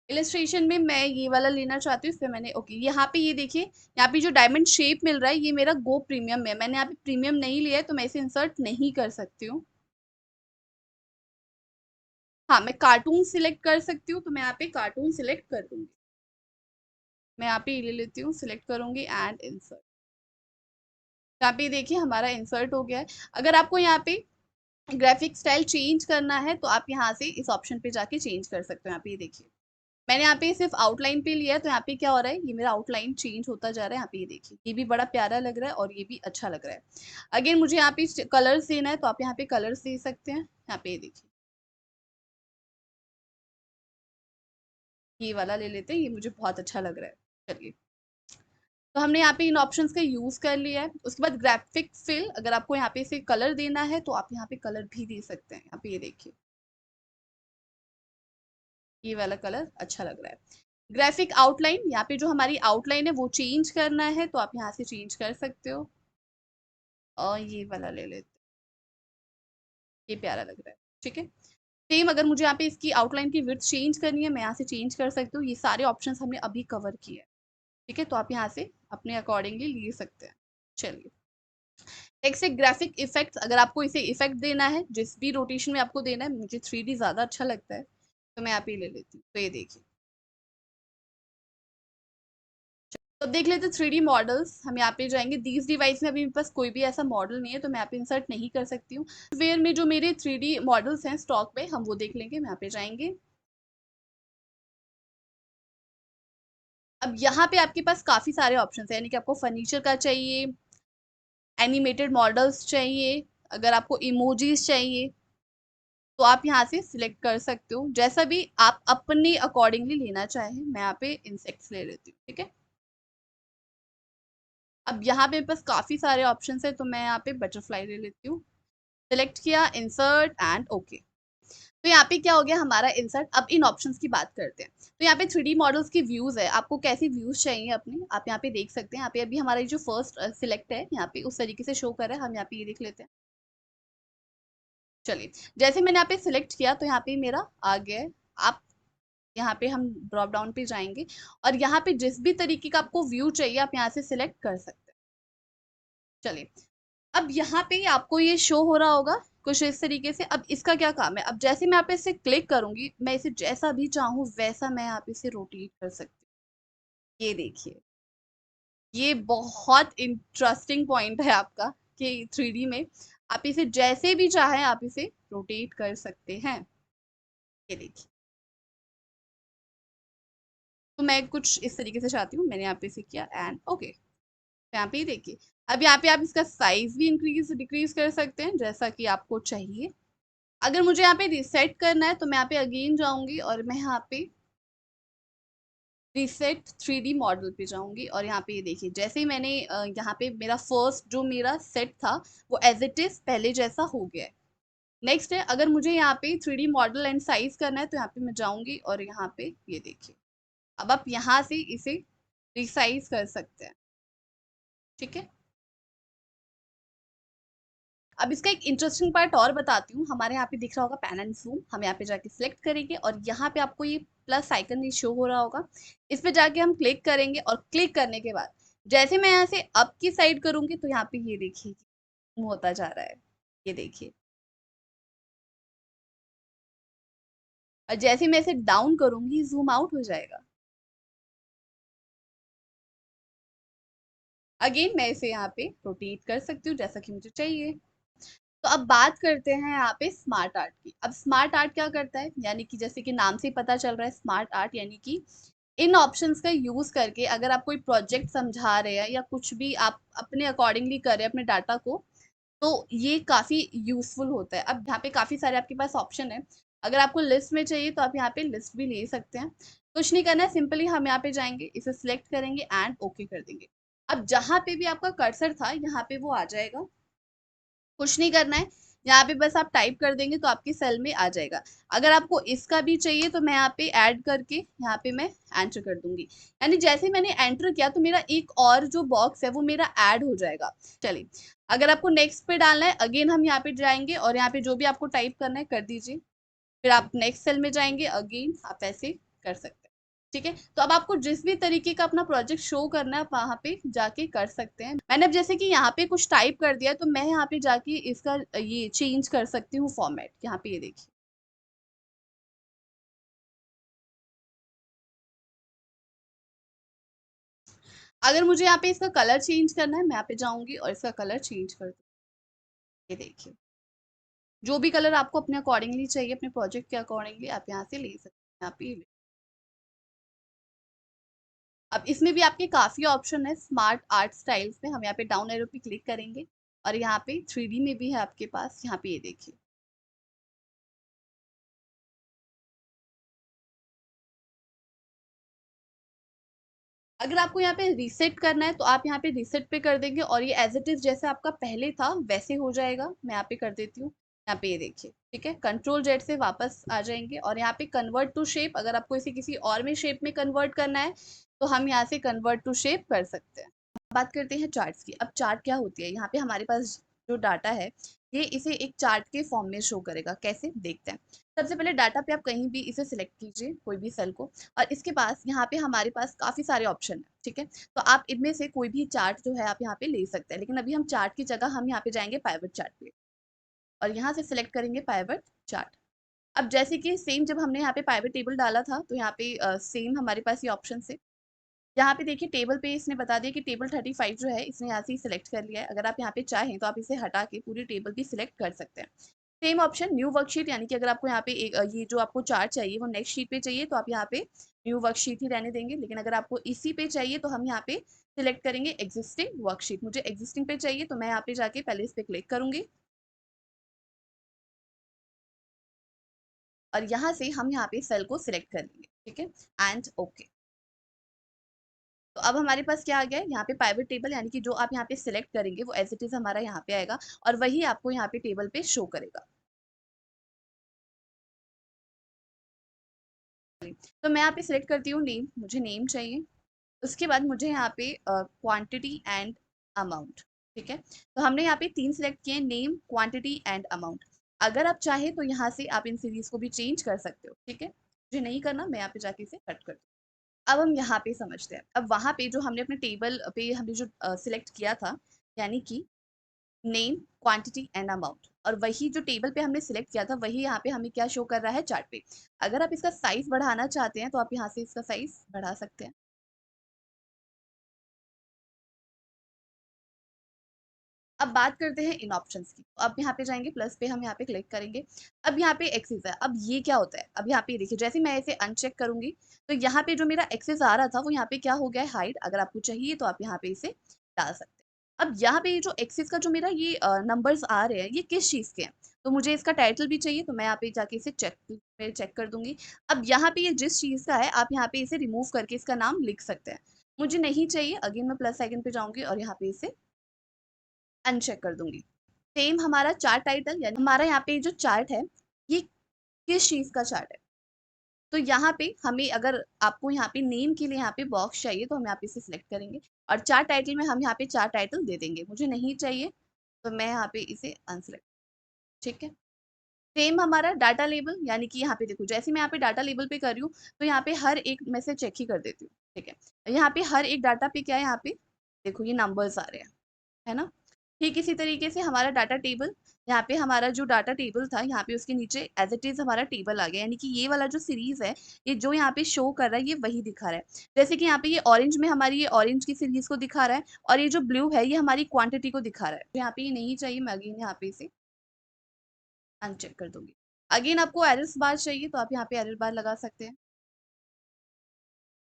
Speaker 1: इलिस्ट्रेशन में मैं ये वाला लेना चाहती हूँ, इसमें मैंने ओके यहाँ पे ये देखिए, यहाँ पे जो डायमंड शेप मिल रहा है ये मेरा गो प्रीमियम है। मैंने यहाँ पे प्रीमियम नहीं लिया है तो मैं इसे इंसर्ट नहीं कर सकती हूँ। हाँ, मैं कार्टून सिलेक्ट कर सकती हूँ, तो मैं यहाँ पे कार्टून सिलेक्ट कर दूंगी। मैं यहाँ पे ये ले लेती हूँ, सिलेक्ट करूंगी एंड इंसर्ट। यहाँ पे देखिए हमारा इंसर्ट हो गया है। अगर आपको यहाँ पे ग्राफिक स्टाइल चेंज करना है तो आप यहाँ से इस ऑप्शन पे जाके चेंज कर सकते हो। यहाँ पे ये देखिए मैंने यहाँ पे सिर्फ आउटलाइन पे लिया है, तो यहाँ पे क्या हो रहा है, ये मेरा आउटलाइन चेंज होता जा रहा है। यहाँ पे ये देखिए ये भी बड़ा प्यारा लग रहा है और ये भी अच्छा लग रहा है। अगर मुझे यहाँ पे कलर्स देना है तो आप यहाँ पे कलर्स दे सकते हैं। यहाँ पे ये देखिए ये वाला ले लेते हैं, ये मुझे बहुत अच्छा लग रहा है। चलिए, तो हमने यहाँ पे इन ऑप्शंस का यूज कर लिया है। उसके बाद ग्राफिक फिल, अगर आपको यहाँ पे इसे कलर देना है तो आप यहाँ पे कलर भी दे सकते हैं। यहाँ पे ये देखिए ये वाला कलर अच्छा लग रहा है। ग्राफिक आउटलाइन, यहाँ पे जो हमारी आउटलाइन है वो चेंज करना है तो आप यहाँ से चेंज कर सकते हो। और ये वाला ले लेते हैं, ये प्यारा लग रहा है। ठीक है, सेम अगर मुझे यहाँ पे इसकी आउटलाइन की विड्थ चेंज करनी है मैं यहाँ से चेंज कर सकती हूँ। ये सारे ऑप्शंस हमने अभी कवर किए हैं। ठीक है, तो आप यहाँ से अपने अकॉर्डिंगली ले सकते हैं। चलिए, एक से ग्राफिक इफेक्ट्स, अगर आपको इसे इफेक्ट देना है जिस भी रोटेशन में आपको देना है, मुझे 3D ज्यादा अच्छा लगता है तो मैं यहाँ पे ले लेती हूँ। तो ये देखिए, तो अब देख लेते 3D मॉडल्स। हम यहाँ पे जाएंगे, दीज डिवाइस में अभी मेरे पास कोई भी ऐसा मॉडल नहीं है तो मैं यहाँ पे इंसर्ट नहीं कर सकती हूँ। वेयर में जो मेरे 3D मॉडल्स हैं स्टॉक में, हम वो देख लेंगे। मैं यहाँ पे जाएंगे, अब यहाँ पे आपके पास काफी सारे ऑप्शन है, यानी कि आपको फर्नीचर का चाहिए, एनिमेटेड मॉडल्स चाहिए, अगर आपको इमोजीज चाहिए तो आप यहाँ से सिलेक्ट कर सकते हो, जैसा भी आप अपने अकॉर्डिंगली लेना चाहें। मैं यहाँ पे इंसेक्ट्स ले लेती हूँ। ठीक है, अब यहाँ पे बस काफी सारे ऑप्शंस है तो मैं यहाँ पे बटरफ्लाई ले लेती हूँ। सिलेक्ट किया, इंसर्ट एंड ओके। तो यहाँ पे क्या हो गया हमारा इंसर्ट। अब इन ऑप्शंस की बात करते हैं। तो यहाँ पे 3D मॉडल्स की व्यूज है, आपको कैसी व्यूज चाहिए अपने, आप यहाँ पे देख सकते हैं। यहाँ पे अभी हमारा जो फर्स्ट सिलेक्ट है यहाँ पे उस तरीके से शो कर रहा है। हम यहाँ पे ये देख लेते हैं। चलिए, जैसे मैंने यहाँ पे सिलेक्ट किया तो यहाँ पे मेरा आ गया है। आप यहाँ पे हम ड्रॉप डाउन पे जाएंगे और यहाँ पे जिस भी तरीके का आपको व्यू चाहिए आप यहाँ से सिलेक्ट कर सकते हैं। चलिए, अब यहाँ पे आपको ये शो हो रहा होगा कुछ इस तरीके से। अब इसका क्या काम है, अब जैसे मैं यहाँ पे इसे क्लिक करूंगी, मैं इसे जैसा भी चाहूँ वैसा मैं यहाँ पे इसे रोटेट कर सकती हूँ। ये देखिए, ये बहुत इंटरेस्टिंग पॉइंट है आपका कि 3D में आप इसे जैसे भी चाहें आप इसे रोटेट कर सकते हैं। ये देखिए, तो मैं कुछ इस तरीके से चाहती हूँ, मैंने यहाँ पे इसे किया एंड ओके। यहाँ पे देखिए, अब यहाँ पे आप इसका साइज भी इंक्रीज डिक्रीज कर सकते हैं जैसा कि आपको चाहिए। अगर मुझे यहाँ पे रिसेट करना है तो मैं यहाँ पे अगेन जाऊंगी और मैं यहाँ पे रिसेट 3D मॉडल पे जाऊंगी और यहाँ पे ये देखिए, जैसे ही मैंने यहाँ पे मेरा फर्स्ट जो मेरा सेट था वो एज इट इज पहले जैसा हो गया है। नेक्स्ट है, अगर मुझे यहाँ पे 3D मॉडल एंड साइज करना है तो यहाँ पे मैं जाऊंगी और यहाँ पे ये देखिए, अब आप यहाँ से इसे रिसाइज कर सकते हैं। ठीक है, अब इसका एक इंटरेस्टिंग पार्ट और बताती हूँ। हमारे यहाँ पे दिख रहा होगा पैन एंड जूम, हम यहाँ पे जाके सिलेक्ट करेंगे और यहाँ पे आपको ये प्लस आइकन ये शो हो रहा होगा। इस पे जाके हम क्लिक करेंगे और क्लिक करने के बाद जैसे मैं यहाँ से अप की साइड करूंगी तो यहाँ पे ये देखिए zoom होता जा रहा है। ये देखिए, और जैसे मैं इसे डाउन करूंगी जूम आउट हो जाएगा। अगेन मैं इसे यहाँ पे रोटेट कर सकती हूँ जैसा कि मुझे चाहिए। तो अब बात करते हैं यहाँ पे स्मार्ट आर्ट की। अब स्मार्ट आर्ट क्या करता है, यानी कि जैसे कि नाम से ही पता चल रहा है, स्मार्ट आर्ट यानी कि इन ऑप्शंस का यूज करके अगर आप कोई प्रोजेक्ट समझा रहे हैं या कुछ भी आप अपने अकॉर्डिंगली कर रहे हैं अपने डाटा को, तो ये काफी यूजफुल होता है। अब यहाँ पे काफी सारे आपके पास ऑप्शन है। अगर आपको लिस्ट में चाहिए तो आप यहाँ पे लिस्ट भी ले सकते हैं। कुछ नहीं करना है, सिंपली हम यहाँ पे जाएंगे, इसे सिलेक्ट करेंगे एंड ओके कर देंगे। अब जहां पे भी आपका कर्सर था यहाँ पे वो आ जाएगा। कुछ नहीं करना है, यहाँ पे बस आप टाइप कर देंगे तो आपकी सेल में आ जाएगा। अगर आपको इसका भी चाहिए तो मैं यहाँ पे ऐड करके यहाँ पे मैं एंटर कर दूंगी, यानी जैसे मैंने एंटर किया तो मेरा एक और जो बॉक्स है वो मेरा ऐड हो जाएगा। चलिए, अगर आपको नेक्स्ट पे डालना है, अगेन हम यहाँ पे जाएंगे और यहाँ पे जो भी आपको टाइप करना है कर दीजिए। फिर आप नेक्स्ट सेल में जाएंगे, अगेन आप ऐसे कर सकते हैं। ठीक है, तो अब आपको जिस भी तरीके का अपना प्रोजेक्ट शो करना है आप वहां पे जाके कर सकते हैं। मैंने अब जैसे कि यहाँ पे कुछ टाइप कर दिया तो मैं यहाँ पे जाके इसका ये चेंज कर सकती हूँ फॉर्मेट। यहाँ पे ये देखिए, अगर मुझे यहाँ पे इसका कलर चेंज करना है मैं यहाँ पे जाऊंगी और इसका कलर चेंज कर दूँ। ये देखिए, जो भी कलर आपको अपने अकॉर्डिंगली चाहिए अपने प्रोजेक्ट के अकॉर्डिंगली आप यहाँ से ले सकते हैं। यहाँ पे अब इसमें भी आपके काफी ऑप्शन है स्मार्ट आर्ट स्टाइल्स में। हम यहाँ पे डाउन एरो पे क्लिक करेंगे और यहाँ पे 3D में भी है आपके पास। यहाँ पे ये देखिए, अगर आपको यहाँ पे रीसेट करना है तो आप यहाँ पे रीसेट पे कर देंगे और ये एज इट इज जैसे आपका पहले था वैसे हो जाएगा। मैं यहाँ पे कर देती हूँ। यहाँ पे ये देखिए, ठीक है, कंट्रोल जेड से वापस आ जाएंगे और यहाँ पे कन्वर्ट टू शेप, अगर आपको इसे किसी और में शेप में कन्वर्ट करना है तो हम यहाँ से कन्वर्ट टू शेप कर सकते हैं। बात करते हैं चार्ट्स की। अब चार्ट क्या होती है, यहाँ पे हमारे पास जो डाटा है ये इसे एक चार्ट के फॉर्म में शो करेगा। कैसे, देखते हैं। सबसे पहले डाटा पे आप कहीं भी इसे सिलेक्ट कीजिए, कोई भी सेल को, और इसके पास यहाँ पे हमारे पास काफी सारे ऑप्शन है। ठीक है, तो आप इनमें से कोई भी चार्ट जो है आप यहाँ पे ले सकते हैं, लेकिन अभी हम चार्ट की जगह हम यहाँ पे जाएंगे पाइवट चार्ट पे और यहाँ से सिलेक्ट करेंगे पाइवट चार्ट। अब जैसे कि सेम जब हमने यहाँ पे पाइवट टेबल डाला था तो यहाँ पे सेम हमारे पास ये ऑप्शन है। यहाँ पे देखिए, टेबल पे इसने बता दिया कि टेबल 35 जो है इसने यहाँ से ही सिलेक्ट कर लिया है। अगर आप यहाँ पे चाहें तो आप इसे हटा के पूरी टेबल भी सिलेक्ट कर सकते हैं। सेम ऑप्शन न्यू वर्कशीट, यानी कि अगर आपको यहाँ पे एक ये जो आपको चार्ट चाहिए वो नेक्स्ट शीट पे चाहिए तो आप यहाँ पे न्यू वर्कशीट ही रहने देंगे, लेकिन अगर आपको इसी पे चाहिए तो हम यहाँ पे सिलेक्ट करेंगे एग्जिस्टिंग वर्कशीट। मुझे एग्जिस्टिंग पे चाहिए तो मैं यहाँ पे जाके पहले इस पे क्लिक करूंगी और यहाँ से हम यहाँ पे सेल को सिलेक्ट कर लेंगे। ठीक है, एंड ओके। तो अब हमारे पास क्या आ गया है, यहाँ पे पाइवट टेबल, यानी कि जो आप यहाँ पे सिलेक्ट करेंगे वो एज इट इज हमारा यहाँ पे आएगा और वही आपको यहाँ पे टेबल पे शो करेगा। तो मैं यहाँ पे सिलेक्ट करती हूँ नेम, मुझे नेम चाहिए। उसके बाद मुझे यहाँ पे क्वांटिटी एंड अमाउंट। ठीक है, तो हमने यहाँ पे तीन सिलेक्ट किए, नेम, क्वांटिटी एंड अमाउंट। अगर आप चाहे तो यहाँ से आप इन सीरीज को भी चेंज कर सकते हो। ठीक है, मुझे नहीं करना, मैं यहाँ पे जाके इसे कट कर दूँ। अब हम यहाँ पे समझते हैं। अब वहां पे जो हमने अपने टेबल पे हमने जो सिलेक्ट किया था, यानी कि नेम, क्वांटिटी एंड अमाउंट, और वही जो टेबल पे हमने सिलेक्ट किया था वही यहाँ पे हमें क्या शो कर रहा है चार्ट पे। अगर आप इसका साइज बढ़ाना चाहते हैं तो आप यहाँ से इसका साइज बढ़ा सकते हैं। अब बात करते हैं इन ऑप्शंस की। तो अब यहाँ पे जाएंगे, प्लस पे हम यहाँ पे क्लिक करेंगे। अब यहाँ पे एक्सेस है। अब ये क्या होता है, अब यहाँ पे देखिए, जैसे मैं इसे अनचेक करूंगी तो यहाँ पे जो मेरा एक्सेस आ रहा था वो यहाँ पे क्या हो गया है, हाइड। अगर आपको चाहिए तो आप यहाँ पे इसे डाल सकते हैं। अब यहाँ पे ये जो एक्सेस का जो मेरा ये नंबर्स आ रहे हैं ये किस चीज के हैं, तो मुझे इसका टाइटल भी चाहिए तो मैं यहाँ पे जाके इसे चेक कर दूंगी। अब यहाँ पे ये जिस चीज का है आप यहाँ पे इसे रिमूव करके इसका नाम लिख सकते हैं। मुझे नहीं चाहिए, अगेन मैं प्लस आइकन पे जाऊंगी और यहाँ पे इसे अनचेक कर दूंगी। सेम हमारा चार्ट टाइटल, यानी हमारा यहाँ पे जो चार्ट है ये किस चीज का चार्ट है, तो यहाँ पे हमें, अगर आपको यहाँ पे नेम के लिए यहाँ पे बॉक्स चाहिए तो हम यहाँ पे इसे सिलेक्ट करेंगे और चार्ट टाइटल में हम यहाँ पे चार्ट टाइटल दे देंगे। मुझे नहीं चाहिए तो मैं यहाँ पे इसे अनसेलेक्ट। ठीक है, सेम हमारा डाटा लेबल, यानी कि यहाँ पे देखो, जैसे मैं यहाँ पे डाटा लेबल पे कर रही हूँ तो यहाँ पे हर एक में से चेक ही कर देती हूँ। ठीक है, यहाँ पे हर एक डाटा पे क्या है, यहाँ पे देखो ये नंबर्स आ रहे हैं, है ना। ठीक इसी तरीके से हमारा डाटा टेबल, यहाँ पे हमारा जो डाटा टेबल था यहाँ पे उसके नीचे एज इट इज हमारा टेबल आ गया, यानी कि ये वाला जो सीरीज है ये जो यहाँ पे शो कर रहा है ये वही दिखा रहा है। जैसे कि यहाँ पे ये ऑरेंज में हमारी ये ऑरेंज की सीरीज को दिखा रहा है, और ये जो ब्लू है ये हमारी क्वांटिटी को दिखा रहा है। तो यहाँ पे ये नहीं चाहिए, मैं अगेन यहाँ पे इसे अनचेक कर दूंगी। अगेन आपको एरर्स बार चाहिए तो आप यहाँ पे एरर बार लगा सकते हैं।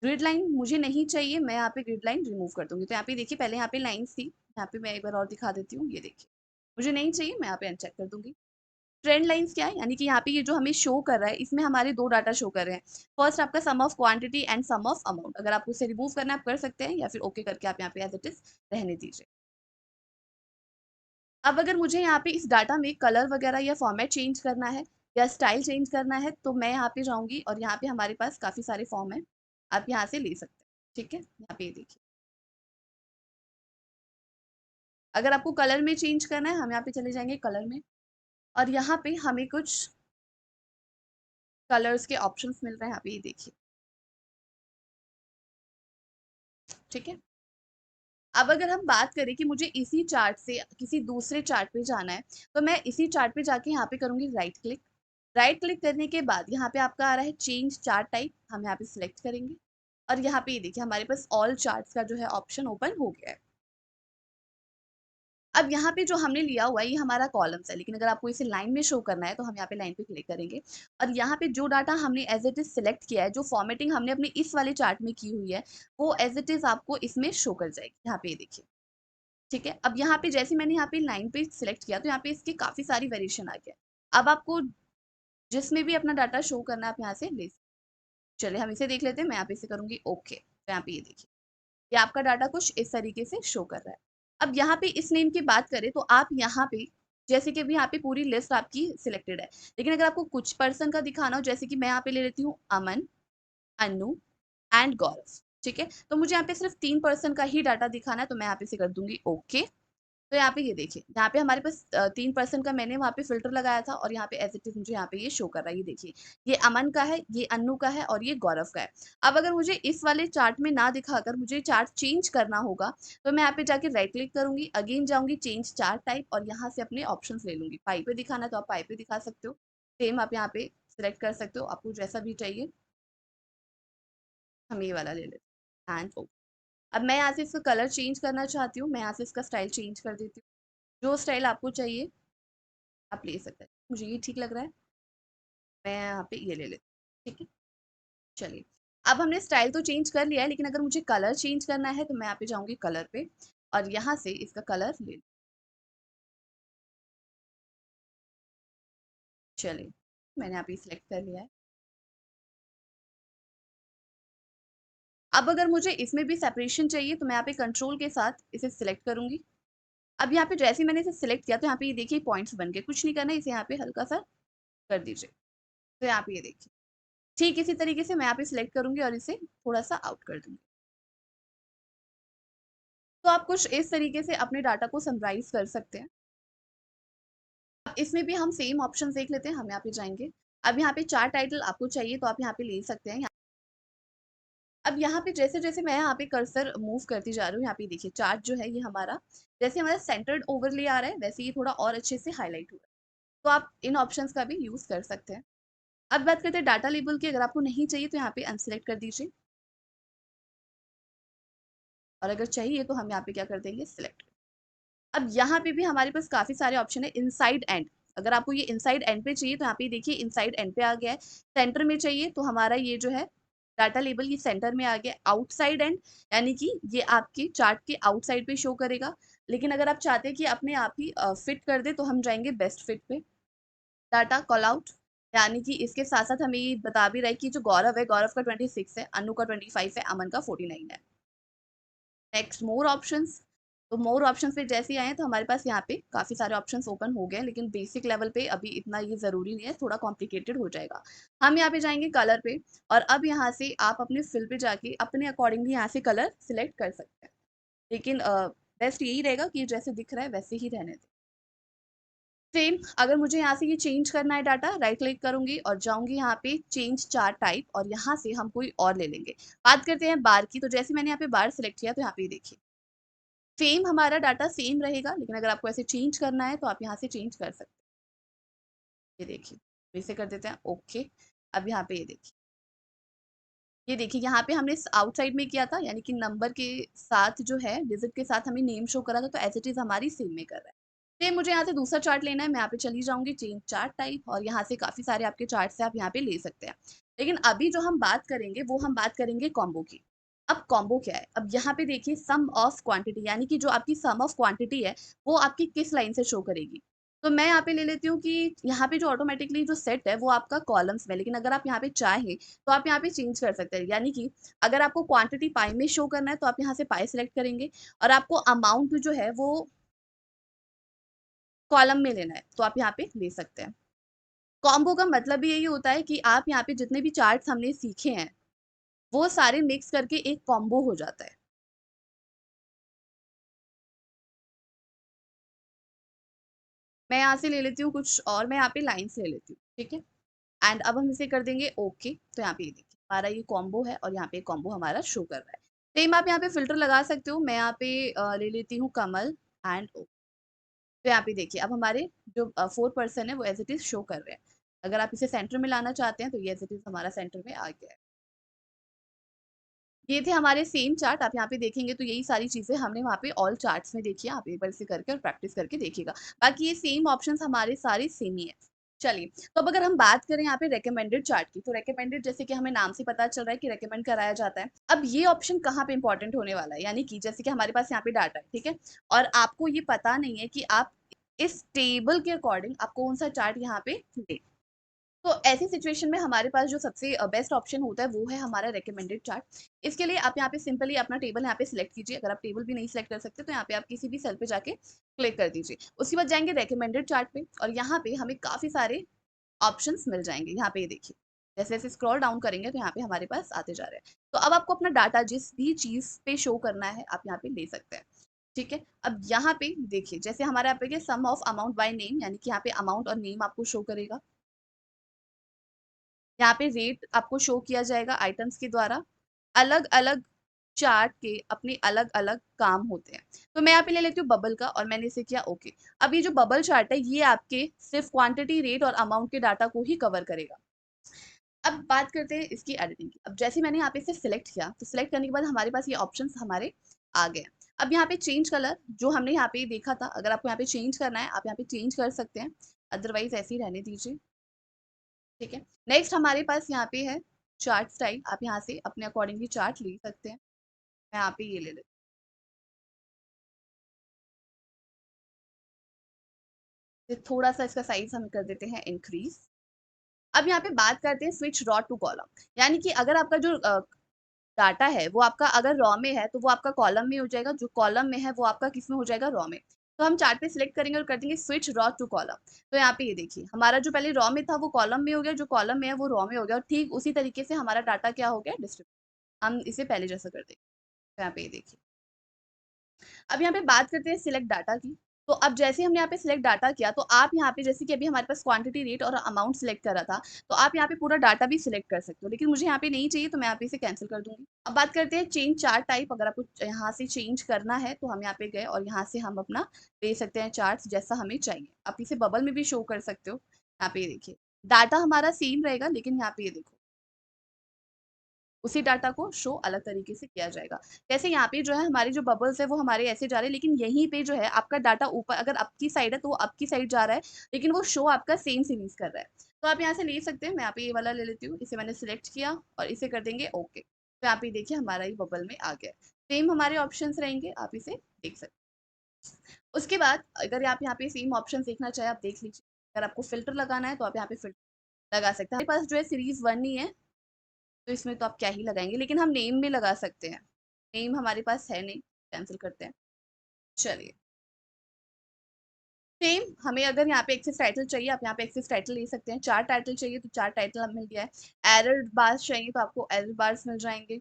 Speaker 1: ग्रिड लाइन मुझे नहीं चाहिए, मैं यहाँ पे ग्रिड लाइन रिमूव कर दूंगी। तो यहाँ पे देखिए पहले यहाँ पे लाइंस थी, यहाँ पे मैं एक बार और दिखा देती हूँ, ये देखिए मुझे नहीं चाहिए, मैं यहाँ पे अनचेक कर दूंगी। ट्रेंड लाइंस क्या है, यानी कि यहाँ पे ये जो हमें शो कर रहा है इसमें हमारे दो डाटा शो कर रहे हैं। फर्स्ट आपका sum of quantity and sum of amount, अगर आपको इसे रिमूव करना है आप कर सकते हैं, या फिर ओके करके आप यहाँ पे एज इट इज रहने दीजिए। अब अगर मुझे यहाँ पे इस डाटा में कलर वगैरह या फॉर्मेट चेंज करना है या स्टाइल चेंज करना है तो मैं यहाँ पे जाऊंगी, और यहाँ पे हमारे पास काफी सारे फॉर्म है, आप यहाँ से ले सकते हैं। ठीक है, यहाँ पे ये देखिए, अगर आपको कलर में चेंज करना है हम यहाँ पे चले जाएंगे कलर में, और यहाँ पे हमें कुछ कलर्स के ऑप्शंस मिल रहे हैं, यहाँ पे ये देखिए। ठीक है, अब अगर हम बात करें कि मुझे इसी चार्ट से किसी दूसरे चार्ट पे जाना है, तो मैं इसी चार्ट पे जाके यहाँ पे करूंगी राइट क्लिक। राइट क्लिक करने के बाद यहाँ पे आपका आ रहा है चेंज चार्ट टाइप, हम यहाँ पे सिलेक्ट करेंगे, और यहाँ पे ये देखिए हमारे पास ऑल चार्ट्स का जो है ऑप्शन ओपन हो गया है। अब यहाँ पे जो हमने लिया हुआ है ये हमारा कॉलम्स है, लेकिन अगर आपको इसे लाइन में शो करना है तो हम यहाँ पे लाइन पे क्लिक करेंगे, और यहाँ पे जो डाटा हमने एज इट इज सिलेक्ट किया है, जो फॉर्मेटिंग हमने अपने इस वाले चार्ट में की हुई है वो एज इट इज आपको इसमें शो कर जाएगी। यहाँ पे ये देखिए। ठीक है, अब यहाँ पे जैसे मैंने यहाँ पे लाइन पे सिलेक्ट किया तो यहाँ पे इसके काफी सारी वेरिएशन आ गया। अब आपको जिसमें भी अपना डाटा शो करना है आप यहाँ से ले सकते। चलिए हम इसे देख लेते हैं, मैं यहाँ पे इसे करूंगी ओके, तो यहाँ पे ये देखिए ये आपका डाटा कुछ इस तरीके से शो कर रहा है। अब यहाँ पे इस नेम की बात करें तो आप यहाँ पे जैसे कि अभी यहाँ पे पूरी लिस्ट आपकी सिलेक्टेड है, लेकिन अगर आपको कुछ पर्सन का दिखाना हो, जैसे कि मैं यहाँ पे ले लेती हूँ अमन, अनु एंड गौरव। ठीक है, तो मुझे यहाँ पे सिर्फ 3 पर्सन का ही डाटा दिखाना है, तो मैं यहाँ पे से कर दूंगी ओके। तो यहाँ पे ये देखिए यहाँ पे हमारे पास 3% का मैंने वहाँ पे फिल्टर लगाया था, और यहाँ पे एज इट इज मुझे यहाँ पे ये शो कर रहा है। ये देखिए ये अमन का है, ये अन्नू का है, और ये गौरव का है। अब अगर मुझे इस वाले चार्ट में ना दिखाकर मुझे चार्ट चेंज करना होगा, तो मैं यहाँ पे जाके राइट क्लिक करूंगी, अगेन जाऊंगी चेंज चार्ट टाइप, और यहाँ से अपने ऑप्शन ले लूंगी। पाई पे दिखाना है तो आप पाई पे दिखा सकते हो, सेम आप यहाँ पे सिलेक्ट कर सकते हो, आपको जैसा भी चाहिए। हम ये वाला ले लेते हैं एंड अब मैं यहाँ से इसका कलर चेंज करना चाहती हूँ, मैं यहाँ से इसका स्टाइल चेंज कर देती हूँ। जो स्टाइल आपको चाहिए आप ले सकते हैं, मुझे ये ठीक लग रहा है, मैं यहाँ पे ये ले लेती हूँ। ठीक है, चलिए अब हमने स्टाइल तो चेंज कर लिया है, लेकिन अगर मुझे कलर चेंज करना है तो मैं यहाँ पे जाऊंगी कलर पे, और यहाँ से इसका कलर ले। चलिए मैंने यहाँ पे सिलेक्ट कर लिया है। अब अगर मुझे इसमें भी सेपरेशन चाहिए तो मैं यहाँ पे कंट्रोल के साथ इसे सिलेक्ट करूंगी। अब यहाँ पे जैसे मैंने इसे सिलेक्ट किया तो यहाँ पे ये देखिए पॉइंट्स बन गए, कुछ नहीं करना है, इसे यहाँ पे हल्का सा कर दीजिए। तो यहाँ पे ये देखिए ठीक इसी तरीके से मैं यहाँ पे सिलेक्ट करूंगी और इसे थोड़ा सा आउट कर दूंगी। तो आप कुछ इस तरीके से अपने डाटा को समराइज कर सकते हैं। अब इसमें भी हम सेम ऑप्शन देख लेते हैं, हम यहाँ पे जाएंगे। अब यहाँ पे चार टाइटल आपको चाहिए तो आप यहाँ पे ले सकते हैं। अब यहाँ पे जैसे जैसे मैं यहाँ पे कर्सर मूव करती जा रही हूँ, यहाँ पे देखिए चार्ट जो है ये हमारा जैसे हमारा सेंटर्ड ओवरले आ रहा है वैसे ये थोड़ा और अच्छे से हाईलाइट हुआ है। तो आप इन ऑप्शंस का भी यूज कर सकते हैं। अब बात करते हैं डाटा लेबल की, अगर आपको नहीं चाहिए तो यहाँ पे अनसिलेक्ट कर दीजिए, और अगर चाहिए तो हम यहाँ पे क्या कर देंगे सिलेक्ट। अब यहाँ पे भी हमारे पास काफी सारे ऑप्शन है। इनसाइड एंड, अगर आपको ये इनसाइड एंड पे चाहिए तो यहाँ पे देखिए इनसाइड एंड पे आ गया है। सेंटर में चाहिए तो हमारा ये जो है डाटा लेबल ये सेंटर में आ गया। आउटसाइड एंड यानी कि ये आपके चार्ट के आउटसाइड पे शो करेगा, लेकिन अगर आप चाहते हैं कि अपने आप ही फिट कर दे तो हम जाएंगे बेस्ट फिट पे। डाटा कॉल आउट, यानी कि इसके साथ साथ हमें ये बता भी रहा है कि जो गौरव है, गौरव का 26 है, अनु का 25 है, अमन का 49 है। नेक्स्ट मोर ऑप्शंस, तो मोर ऑप्शंस पे जैसे ही आए तो हमारे पास यहाँ पे काफी सारे ऑप्शंस ओपन हो गए, लेकिन बेसिक लेवल पे अभी इतना ये जरूरी नहीं है, थोड़ा कॉम्प्लिकेटेड हो जाएगा। हम यहाँ पे जाएंगे कलर पे, और अब यहाँ से आप अपने फिल पे जाके अपने अकॉर्डिंगली यहाँ से कलर सिलेक्ट कर सकते हैं, लेकिन बेस्ट यही रहेगा कि जैसे दिख रहा है वैसे ही रहने दें। सेम अगर मुझे यहाँ से ये चेंज करना है डाटा, राइट क्लिक करूंगी और जाऊंगी यहाँ पे चेंज चार्ट टाइप, और यहाँ से हम कोई और ले लेंगे। बात करते हैं बार की, तो जैसे मैंने यहाँ पे बार सिलेक्ट किया तो यहाँ पे देखिए सेम हमारा डाटा सेम रहेगा, लेकिन अगर आपको ऐसे चेंज करना है तो आप यहाँ से चेंज कर सकते हैं। ये देखिए, इसे कर देते हैं ओके। अब यहाँ पे ये देखिए यहाँ पे हमने आउटसाइड में किया था, यानी कि नंबर के साथ जो है, डिजिट के साथ हमें नेम शो करा था, तो एज इट इज हमारी सेम में कर रहा है। सेम मुझे यहाँ से दूसरा चार्ट लेना है, मैं यहाँ पे चली जाऊंगी चेंज चार्ट टाइप, और यहाँ से काफी सारे आपके चार्ट से आप यहाँ पे ले सकते हैं। लेकिन अभी जो हम बात करेंगे वो हम बात करेंगे कॉम्बो की। अब कॉम्बो क्या है, अब यहाँ पे देखिए सम ऑफ क्वांटिटी, यानी कि जो आपकी सम ऑफ क्वांटिटी है वो आपकी किस लाइन से शो करेगी। तो मैं यहाँ पे ले लेती हूँ कि यहाँ पे जो ऑटोमेटिकली जो सेट है वो आपका कॉलम्स में, लेकिन अगर आप यहाँ पे चाहें तो आप यहाँ पे चेंज कर सकते हैं। यानी कि अगर आपको क्वांटिटी पाई में शो करना है तो आप यहाँ से पाई सिलेक्ट करेंगे, और आपको अमाउंट जो है वो कॉलम में लेना है तो आप यहाँ पे ले सकते हैं। कॉम्बो का मतलब भी यही होता है कि आप यहाँ पे जितने भी चार्ट्स हमने सीखे हैं वो सारे मिक्स करके एक कॉम्बो हो जाता है। मैं यहाँ से ले लेती हूँ कुछ और, मैं यहाँ पे लाइन्स ले लेती हूँ, ठीक है। एंड अब हम इसे कर देंगे ओके। तो यहाँ पे ये देखिए हमारा ये कॉम्बो है, और यहाँ पे कॉम्बो हमारा शो कर रहा है। सेम आप यहाँ पे फिल्टर लगा सकते हो, मैं यहाँ पे ले लेती हूँ कमल एंड। तो यहाँ पे देखिए अब हमारे जो 4% है वो एज इट इज शो कर रहे हैं। अगर आप इसे सेंटर में लाना चाहते हैं तो ये एज इट इज हमारा सेंटर में आ गया है। ये थे हमारे सेम चार्ट, आप यहाँ पे देखेंगे तो यही सारी चीजें हमने वहाँ पे ऑल चार्ट्स में देखी है, आप एक बार इसे करके और प्रैक्टिस करके देखिएगा। बाकी ये सेम ऑप्शंस हमारे सारे सेम ही है। चलिए, तो अब अगर हम बात करें यहाँ पे रेकमेंडेड चार्ट की, तो रेकमेंडेड जैसे कि हमें नाम से पता चल रहा है कि रेकमेंड कराया जाता है। अब ये ऑप्शन कहाँ पे इंपॉर्टेंट होने वाला है, यानी कि जैसे कि हमारे पास यहाँ पे डाटा है, ठीक है, और आपको ये पता नहीं है कि आप इस टेबल के अकॉर्डिंग आप कौन सा चार्ट यहाँ पे ले। तो ऐसी सिचुएशन में हमारे पास जो सबसे बेस्ट ऑप्शन होता है वो है हमारा रेकमेंडेड चार्ट। इसके लिए आप यहाँ पे सिंपली अपना टेबल यहाँ पे सिलेक्ट कीजिए। अगर आप टेबल भी नहीं सिलेक्ट कर सकते तो यहाँ पे आप किसी भी सेल पे जाके क्लिक कर दीजिए। उसके बाद जाएंगे रेकमेंडेड चार्ट पे, और यहाँ पे हमें काफी सारे ऑप्शंस मिल जाएंगे। यहाँ पे देखिए, जैसे जैसे स्क्रॉल डाउन करेंगे तो यहाँ पे हमारे पास आते जा रहे हैं। तो अब आपको अपना डाटा जिस भी चीज पे शो करना है आप यहाँ पे ले सकते हैं, ठीक है। अब यहाँ पे देखिए, जैसे हमारे यहाँ पे सम ऑफ अमाउंट बाय नेम, यानी कि यहाँ पे अमाउंट और नेम आपको शो करेगा। यहाँ पे रेट आपको शो किया जाएगा आइटम्स के द्वारा। अलग अलग चार्ट के अपने अलग अलग काम होते हैं। तो मैं यहाँ पे ले लेती हूँ बबल का, और मैंने इसे किया ओके। अब ये जो बबल चार्ट है ये आपके सिर्फ क्वांटिटी, रेट और अमाउंट के डाटा को ही कवर करेगा। अब बात करते हैं इसकी एडिटिंग की। अब जैसे मैंने यहाँ पे इसे सिलेक्ट किया, तो सिलेक्ट करने के बाद हमारे पास ये ऑप्शंस हमारे आ गए। अब यहाँ पे चेंज कलर जो हमने यहाँ पे देखा था, अगर आपको यहाँ पे चेंज करना है आप यहाँ पे चेंज कर सकते हैं, अदरवाइज ऐसे ही रहने दीजिए, ठीक है। नेक्स्ट हमारे पास यहाँ पे है चार्ट स्टाइल, आप यहाँ से अपने अकॉर्डिंगली चार्ट ले सकते हैं। मैं यहाँ पे ये ले लेती हूँ, थोड़ा सा इसका साइज हम कर देते हैं इंक्रीज। अब यहाँ पे बात करते हैं स्विच रॉ टू कॉलम, यानी कि अगर आपका जो डाटा है वो आपका अगर रॉ में है तो वो आपका कॉलम में हो जाएगा, जो कॉलम में है वो आपका किस में हो जाएगा, रॉ में। तो हम चार्ट पे सिलेक्ट करेंगे और कर देंगे स्विच रॉ टू कॉलम। तो यहाँ पे ये देखिए हमारा जो पहले रॉ में था वो कॉलम में हो गया, जो कॉलम में है वो रॉ में हो गया, और ठीक उसी तरीके से हमारा डाटा क्या हो गया, डिस्ट्रीब्यूट। हम इसे पहले जैसा कर देंगे। तो यहाँ पे ये देखिए, अब यहाँ पे बात करते हैं सिलेक्ट डाटा की। तो अब जैसे हमने यहाँ पे सिलेक्ट डाटा किया, तो आप यहाँ पे जैसे कि अभी हमारे पास क्वांटिटी, रेट और अमाउंट सिलेक्ट करा था, तो आप यहाँ पे पूरा डाटा भी सिलेक्ट कर सकते हो, लेकिन मुझे यहाँ पे नहीं चाहिए तो मैं यहाँ पे इसे कैंसिल कर दूंगी। अब बात करते हैं चेंज चार्ट टाइप। अगर आपको यहाँ से चेंज करना है तो हम यहाँ पे गए और यहाँ से हम अपना दे सकते हैं चार्ट जैसा हमें चाहिए। आप इसे बबल में भी शो कर सकते हो। यहाँ पे देखिए डाटा हमारा सेम रहेगा, लेकिन यहाँ पे ये देखो उसी डाटा को शो अलग तरीके से किया जाएगा। जैसे यहाँ पे जो है हमारे जो बबल्स है वो हमारे ऐसे जा रहे हैं, लेकिन यहीं पे जो है आपका डाटा ऊपर अगर अप की साइड है तो वो अप की साइड जा रहा है, लेकिन वो शो आपका सेम सीरीज कर रहा है। तो आप यहाँ से ले सकते हैं। मैं यहाँ पे ये वाला ले लेती हूँ, इसे मैंने सिलेक्ट किया और इसे कर देंगे ओके। तो यहाँ पे देखिए हमारा ये बबल में आ गया। सेम हमारे ऑप्शन रहेंगे, आप इसे देख सकते हैं। उसके बाद अगर आप यहाँ पे सेम ऑप्शन देखना चाहे आप देख लीजिए। अगर आपको फिल्टर लगाना है तो आप यहाँ पे फिल्टर लगा सकते हैं। हमारे पास जो है सीरीज 1 ही है, तो इसमें तो आप क्या ही लगाएंगे, लेकिन हम नेम में लगा सकते हैं। नेम हमारे पास है नहीं, कैंसिल करते हैं। चलिए, सेम हमें अगर यहाँ पे एक्सेस टाइटल चाहिए आप यहाँ पे एक्सेस टाइटल ले सकते हैं। चार टाइटल चाहिए तो चार टाइटल हमें मिल गया है। एरर बार्स चाहिए तो आपको एरर बार्स मिल जाएंगे।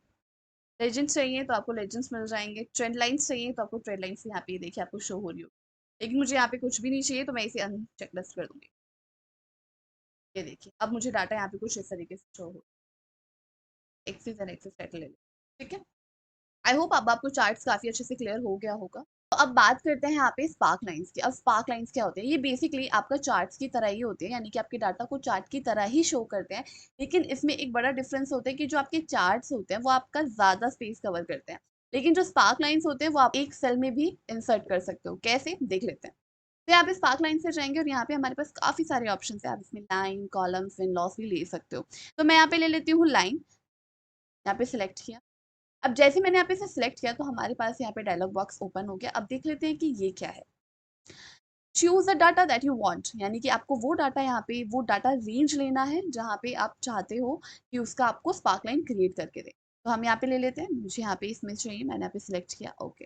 Speaker 1: लेजेंड्स चाहिए तो आपको लेजेंड्स मिल जाएंगे। ट्रेंड लाइन्स चाहिए तो आपको ट्रेंड लाइन्स यहाँ पे देखिए आपको शो हो रही हो। लेकिन मुझे यहाँ पे कुछ भी नहीं चाहिए तो मैं इसे अनचेकलिस्ट कर दूंगी। ये देखिए अब मुझे डाटा यहाँ पे कुछ इस तरीके से शो हो। एक्सेस एंड एक्सेस टाइटल ले लो, ठीक है। आई होप अब आपको चार्ट्स काफी अच्छे से क्लियर हो गया होगा। तो अब बात करते हैं यहाँ पे स्पार्क लाइंस की। अब स्पार्क लाइंस क्या होते हैं? ये बेसिकली आपका चार्ट्स की तरह ही होते हैं, यानी कि आपके डाटा को चार्ट की तरह ही शो करते हैं, लेकिन इसमें एक बड़ा डिफरेंस होता है कि जो आपके चार्ट्स होते हैं वो आपका ज़्यादा स्पेस कवर करते हैं, लेकिन जो स्पार्क लाइंस होते हैं वो आप एक सेल में भी इंसर्ट कर सकते हो। कैसे? देख लेते हैं। तो यहाँ पे स्पार्क लाइन से जाएंगे और यहाँ पे हमारे पास काफ़ी सारे ऑप्शन है। आप इसमें लाइन, कॉलम्स, विन लॉस भी ले सकते हो। तो मैं यहाँ पे ले लेती हूँ लाइन, यहाँ पे सिलेक्ट किया। अब जैसे मैंने यहाँ पे इसे सिलेक्ट किया तो हमारे पास यहाँ पे डायलॉग बॉक्स ओपन हो गया। अब देख लेते हैं कि ये क्या है। Choose the data that you want, यानी कि आपको वो डाटा यहाँ पे वो डाटा रेंज लेना है जहाँ पे आप चाहते हो कि उसका आपको स्पार्क लाइन क्रिएट करके दे। तो हम यहाँ पे ले लेते हैं, मुझे यहाँ पे इसमें चाहिए, मैंने यहाँ पे सिलेक्ट किया। ओके,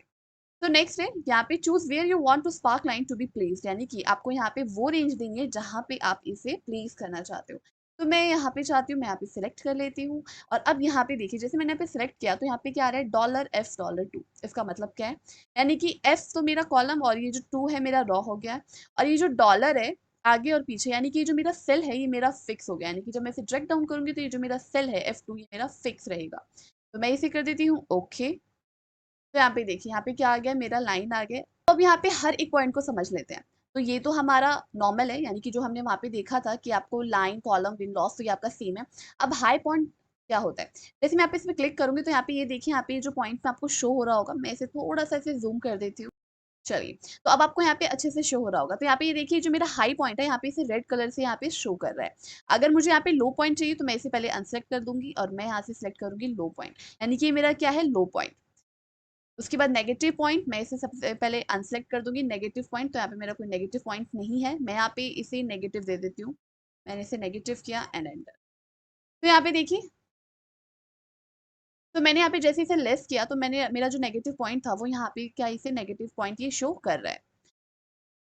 Speaker 1: तो नेक्स्ट है यहाँ पे choose where you want to sparkline to be placed, यानी कि आपको यहाँ पे वो रेंज देंगे जहाँ पे आप इसे प्लेस करना चाहते हो। तो मैं यहाँ पे चाहती हूँ, मैं यहाँ पे सिलेक्ट कर लेती हूँ। और अब यहाँ पे देखिए, जैसे मैंने यहाँ पे सिलेक्ट किया तो यहाँ पे क्या आ रहा है, $F$2। इसका मतलब क्या है, यानी कि एफ तो मेरा कॉलम और ये जो 2 है मेरा रॉ हो गया है, और ये जो डॉलर है आगे और पीछे, यानी कि जो मेरा सेल है ये मेरा फिक्स हो गया, यानी कि जब मैं इसे ड्रैग डाउन करूंगी तो ये जो मेरा सेल है F2 ये मेरा फिक्स रहेगा। तो मैं इसे कर देती हूँ ओके। तो यहाँ पे देखिए, यहाँ पे क्या आ गया, मेरा लाइन आ गया। तो अब यहाँ पे हर एक पॉइंट को समझ लेते हैं। तो ये तो हमारा नॉर्मल है, यानी कि जो हमने वहाँ पे देखा था कि आपको लाइन, कॉलम, विन लॉस, तो ये आपका सेम है। अब हाई पॉइंट क्या होता है, जैसे मैं यहाँ पे इसमें क्लिक करूंगी तो यहाँ पे ये देखिए, यहाँ पे जो पॉइंट में आपको शो हो रहा होगा, मैं इसे थोड़ा सा इसे जूम कर देती हूँ। चलिए, तो अब आपको यहाँ पे अच्छे से शो हो रहा होगा। तो यहाँ पे ये देखिए, जो मेरा हाई पॉइंट है यहाँ पे इसे रेड कलर से यहाँ पे शो कर रहा है। अगर मुझे यहाँ पे लो पॉइंट चाहिए तो मैं इसे पहले अनसेलेक्ट कर दूंगी और मैं यहाँ से सिलेक्ट करूंगी लो पॉइंट, यानी कि ये मेरा क्या है, लो पॉइंट। उसके बाद नेगेटिव पॉइंट, मैं इसे सबसे पहले अनसेलेक्ट कर दूंगी नेगेटिव पॉइंट। तो यहाँ पे मेरा कोई नेगेटिव पॉइंट नहीं है, मैं यहाँ पे इसे नेगेटिव दे देती हूँ। मैंने इसे नेगेटिव किया एंड एंटर। तो यहाँ पे देखिए, तो मैंने यहाँ पे जैसे इसे लेस किया तो मैंने मेरा जो नेगेटिव पॉइंट था वो यहाँ पे क्या, इसे नेगेटिव पॉइंट ये शो कर रहा है।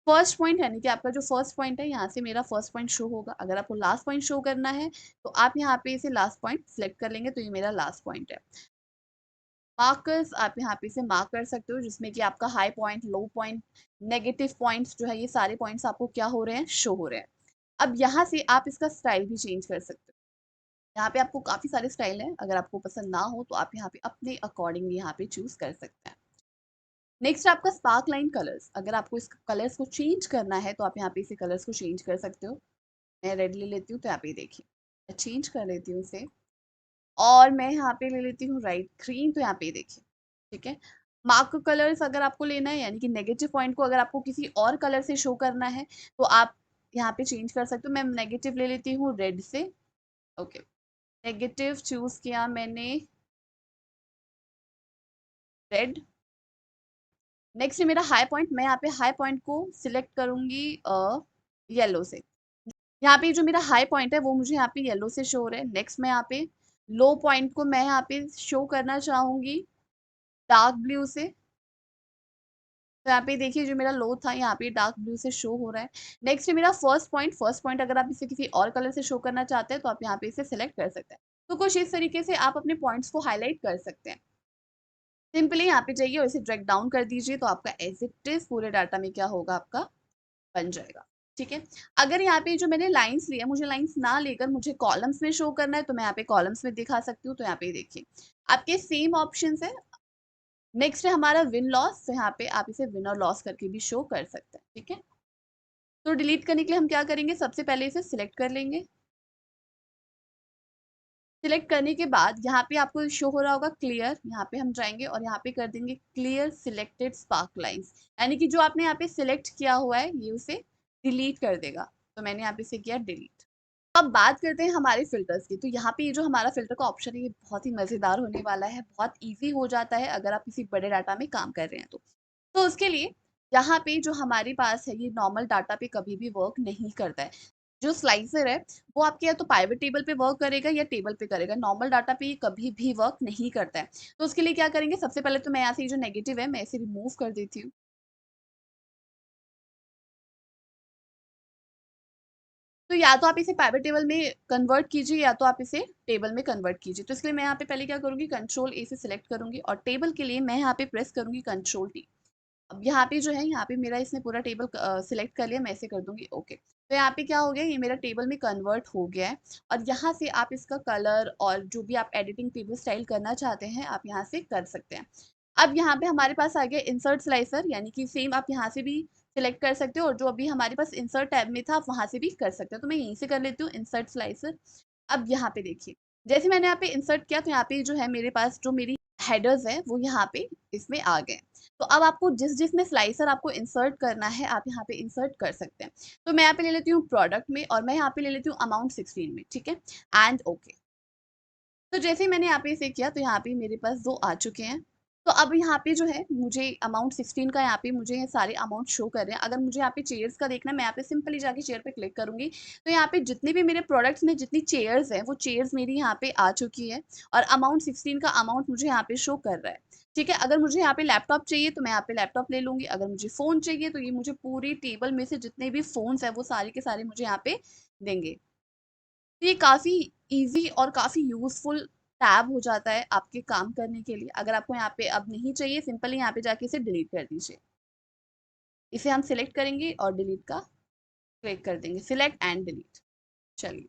Speaker 1: फर्स्ट पॉइंट, यानी कि आपका जो फर्स्ट पॉइंट है यहाँ से मेरा फर्स्ट पॉइंट शो होगा। अगर आपको लास्ट पॉइंट शो करना है तो आप यहाँ पे इसे लास्ट पॉइंट सेलेक्ट कर लेंगे, तो ये मेरा लास्ट पॉइंट है। मार्कर्स आप यहाँ पे से मार्क कर सकते हो, जिसमें कि आपका हाई पॉइंट, लो पॉइंट, नेगेटिव पॉइंट्स जो है, ये सारे पॉइंट्स आपको क्या हो रहे हैं, शो हो रहे हैं। अब यहाँ से आप इसका स्टाइल भी चेंज कर सकते हो। यहाँ पे आपको काफी सारे स्टाइल हैं, अगर आपको पसंद ना हो तो आप यहाँ पे अपने अकॉर्डिंगली यहाँ पे चूज कर सकते हैं। नेक्स्ट आपका स्पार्क लाइन कलर्स, अगर आपको इस कलर्स को चेंज करना है तो आप यहाँ पे इसे कलर्स को चेंज कर सकते हो। मैं रेड ले लेती हूँ, तो यहाँ पे देखिए मैं चेंज कर लेती हूँ इसे। और मैं यहाँ पे ले लेती हूँ राइट ग्रीन, तो यहाँ पे देखिए, ठीक है। मार्क कलर्स अगर आपको लेना है, यानी कि नेगेटिव पॉइंट को अगर आपको किसी और कलर से शो करना है तो आप यहाँ पे चेंज कर सकते हो। मैं नेगेटिव ले लेती हूँ रेड से। ओके, नेगेटिव चूज किया मैंने, रेड। नेक्स्ट मेरा हाई पॉइंट, मैं यहाँ पे हाई पॉइंट को सिलेक्ट करूंगी येलो से। यहाँ पे जो मेरा हाई पॉइंट है वो मुझे यहाँ पे येलो से शो हो रहा है। नेक्स्ट मैं यहाँ पे लो पॉइंट को मैं यहाँ पे शो करना चाहूंगी डार्क ब्लू से। तो यहाँ पे देखिए, जो मेरा लो था यहाँ पे डार्क ब्लू से शो हो रहा है। नेक्स्ट है मेरा फर्स्ट पॉइंट। फर्स्ट पॉइंट अगर आप इसे किसी और कलर से शो करना चाहते हैं तो आप यहाँ पे इसे सिलेक्ट कर सकते हैं। तो कुछ इस तरीके से आप अपने पॉइंट्स को हाईलाइट कर सकते हैं। सिंपली यहाँ पे जाइए और इसे ड्रैग डाउन कर दीजिए, तो आपका एज इट इज पूरे डाटा में क्या होगा, आपका बन जाएगा। ठीक है। अगर यहाँ पे जो मैंने लाइंस लिया, मुझे लाइंस ना लेकर मुझे कॉलम्स में शो करना है तो मैं यहाँ पे कॉलम्स में दिखा सकती हूँ। तो यहाँ पे देखिए, आपके सेम ऑप्शन है। नेक्स्ट है हमारा विन लॉस, तो यहाँ पे आप इसे विन और लॉस करके भी शो कर सकते हैं। ठीक है। तो डिलीट करने के लिए हम क्या करेंगे, सबसे पहले इसे सिलेक्ट कर लेंगे। सिलेक्ट करने के बाद यहाँ पे आपको शो हो रहा होगा क्लियर, यहाँ पे हम जाएंगे और यहाँ पे कर देंगे क्लियर सिलेक्टेड स्पार्क लाइंस, यानी कि जो आपने यहाँ पे सिलेक्ट किया हुआ है ये उसे डिलीट कर देगा। तो मैंने यहाँ पे इसे किया डिलीट। अब बात करते हैं हमारे फिल्टर्स की। तो यहाँ पे ये जो हमारा फिल्टर का ऑप्शन है ये बहुत ही मजेदार होने वाला है, बहुत इजी हो जाता है अगर आप किसी बड़े डाटा में काम कर रहे हैं तो उसके लिए यहाँ पे जो हमारे पास है ये नॉर्मल डाटा पे कभी भी वर्क नहीं करता है। जो स्लाइसर है वो आपके या तो पाइवट टेबल पे वर्क करेगा या टेबल पे करेगा, नॉर्मल डाटा पे ये कभी भी वर्क नहीं करता है। तो उसके लिए क्या करेंगे, सबसे पहले तो मैं यहाँ से ये जो नेगेटिव है मैं इसे रिमूव कर देती हूँ। तो या तो आप इसे पाइवट टेबल में कन्वर्ट कीजिए या तो आप इसे टेबल में कन्वर्ट कीजिए। तो इसलिए मैं यहाँ पे पहले क्या करूंगी, कंट्रोल ए से सिलेक्ट करूंगी और टेबल के लिए मैं यहाँ पे प्रेस करूंगी कंट्रोल टी। अब यहाँ पे जो है, यहाँ पे मेरा इसने पूरा टेबल सिलेक्ट कर लिया, मैं इसे कर दूंगी ओके। तो यहाँ पे क्या हो गया, ये मेरा टेबल में कन्वर्ट हो गया है। और यहाँ से आप इसका कलर और जो भी आप एडिटिंग टेबल स्टाइल करना चाहते हैं आप यहाँ से कर सकते हैं। अब यहाँ पे हमारे पास आ गया इंसर्ट स्लाइसर, यानी कि सेम आप यहाँ से भी सिलेक्ट कर सकते हो और जो अभी हमारे पास इंसर्ट टैब में था आप वहां से भी कर सकते हो। तो मैं यहीं से कर लेती हूँ इंसर्ट स्लाइसर। अब यहाँ पे देखिए, जैसे मैंने यहाँ पे इंसर्ट किया तो यहाँ पे जो है मेरे पास जो मेरी हेडर्स है वो यहाँ पे इसमें आ गए। तो अब आपको जिसमें स्लाइसर आपको इंसर्ट करना है आप यहाँ पे इंसर्ट कर सकते हैं। तो मैं यहाँ पे ले लेती हूँ प्रोडक्ट में और मैं यहाँ पे ले लेती हूँ अमाउंट 16 में, ठीक है, एंड ओके। तो जैसे ही मैंने यहाँ पे इसे किया तो यहाँ पे मेरे पास 2 आ चुके हैं। तो अब यहाँ पे जो है मुझे अमाउंट 16 का यहाँ पे मुझे ये सारे अमाउंट शो कर रहे हैं। अगर मुझे यहाँ पे चेयर्स का देखना है, मैं यहाँ पे सिंपली जाके चेयर पे क्लिक करूंगी तो यहाँ पे जितने भी मेरे प्रोडक्ट्स में जितनी चेयर्स हैं वो चेयर्स मेरी यहाँ पे आ चुकी है और अमाउंट 16 का अमाउंट मुझे यहाँ पे शो कर रहा है। ठीक है, अगर मुझे यहाँ पे लैपटॉप चाहिए तो मैं यहाँ पे लैपटॉप ले लूंगी, अगर मुझे फोन चाहिए तो ये मुझे पूरी टेबल में से जितने भी फोन्स है वो सारे के सारे मुझे यहाँ पे देंगे। तो ये काफ़ी ईज़ी और काफ़ी यूज़फुल टैब हो जाता है आपके काम करने के लिए। अगर आपको यहाँ पे अब नहीं चाहिए, सिंपली यहाँ पे जाके इसे डिलीट कर दीजिए। इसे हम सिलेक्ट करेंगे और डिलीट का क्लिक कर देंगे, सिलेक्ट एंड डिलीट। चलिए,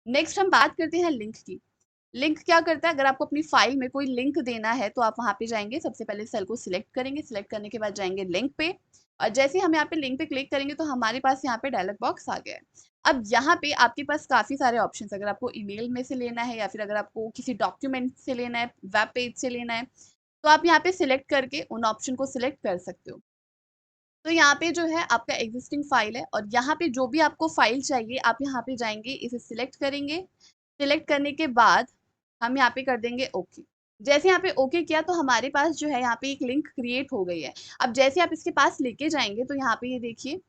Speaker 1: नेक्स्ट हम बात करते हैं लिंक की। लिंक क्या करता है, अगर आपको अपनी फाइल में कोई लिंक देना है तो आप वहाँ पे जाएंगे, सबसे पहले सेल को सिलेक्ट करेंगे, सिलेक्ट करने के बाद जाएंगे लिंक पे और जैसे ही हम यहाँ पे लिंक पे क्लिक करेंगे तो हमारे पास यहाँ पे डायलॉग बॉक्स आ गया है। अब यहाँ पे आपके पास काफ़ी सारे ऑप्शन, अगर आपको ईमेल में से लेना है या फिर अगर आपको किसी डॉक्यूमेंट से लेना है, वेब पेज से लेना है, तो आप यहाँ पे सिलेक्ट करके उन ऑप्शन को सिलेक्ट कर सकते हो। तो यहाँ पे जो है आपका एग्जिस्टिंग फाइल है और यहाँ पे जो भी आपको फाइल चाहिए आप यहाँ पे जाएंगे, इसे सिलेक्ट करेंगे, सिलेक्ट करने के बाद हम यहाँ पे कर देंगे ओके। जैसे यहाँ पे ओके किया तो हमारे पास जो है यहाँ पे एक लिंक क्रिएट हो गई है। अब जैसे आप इसके पास लेके जाएंगे तो यहाँ पे ये देखिए,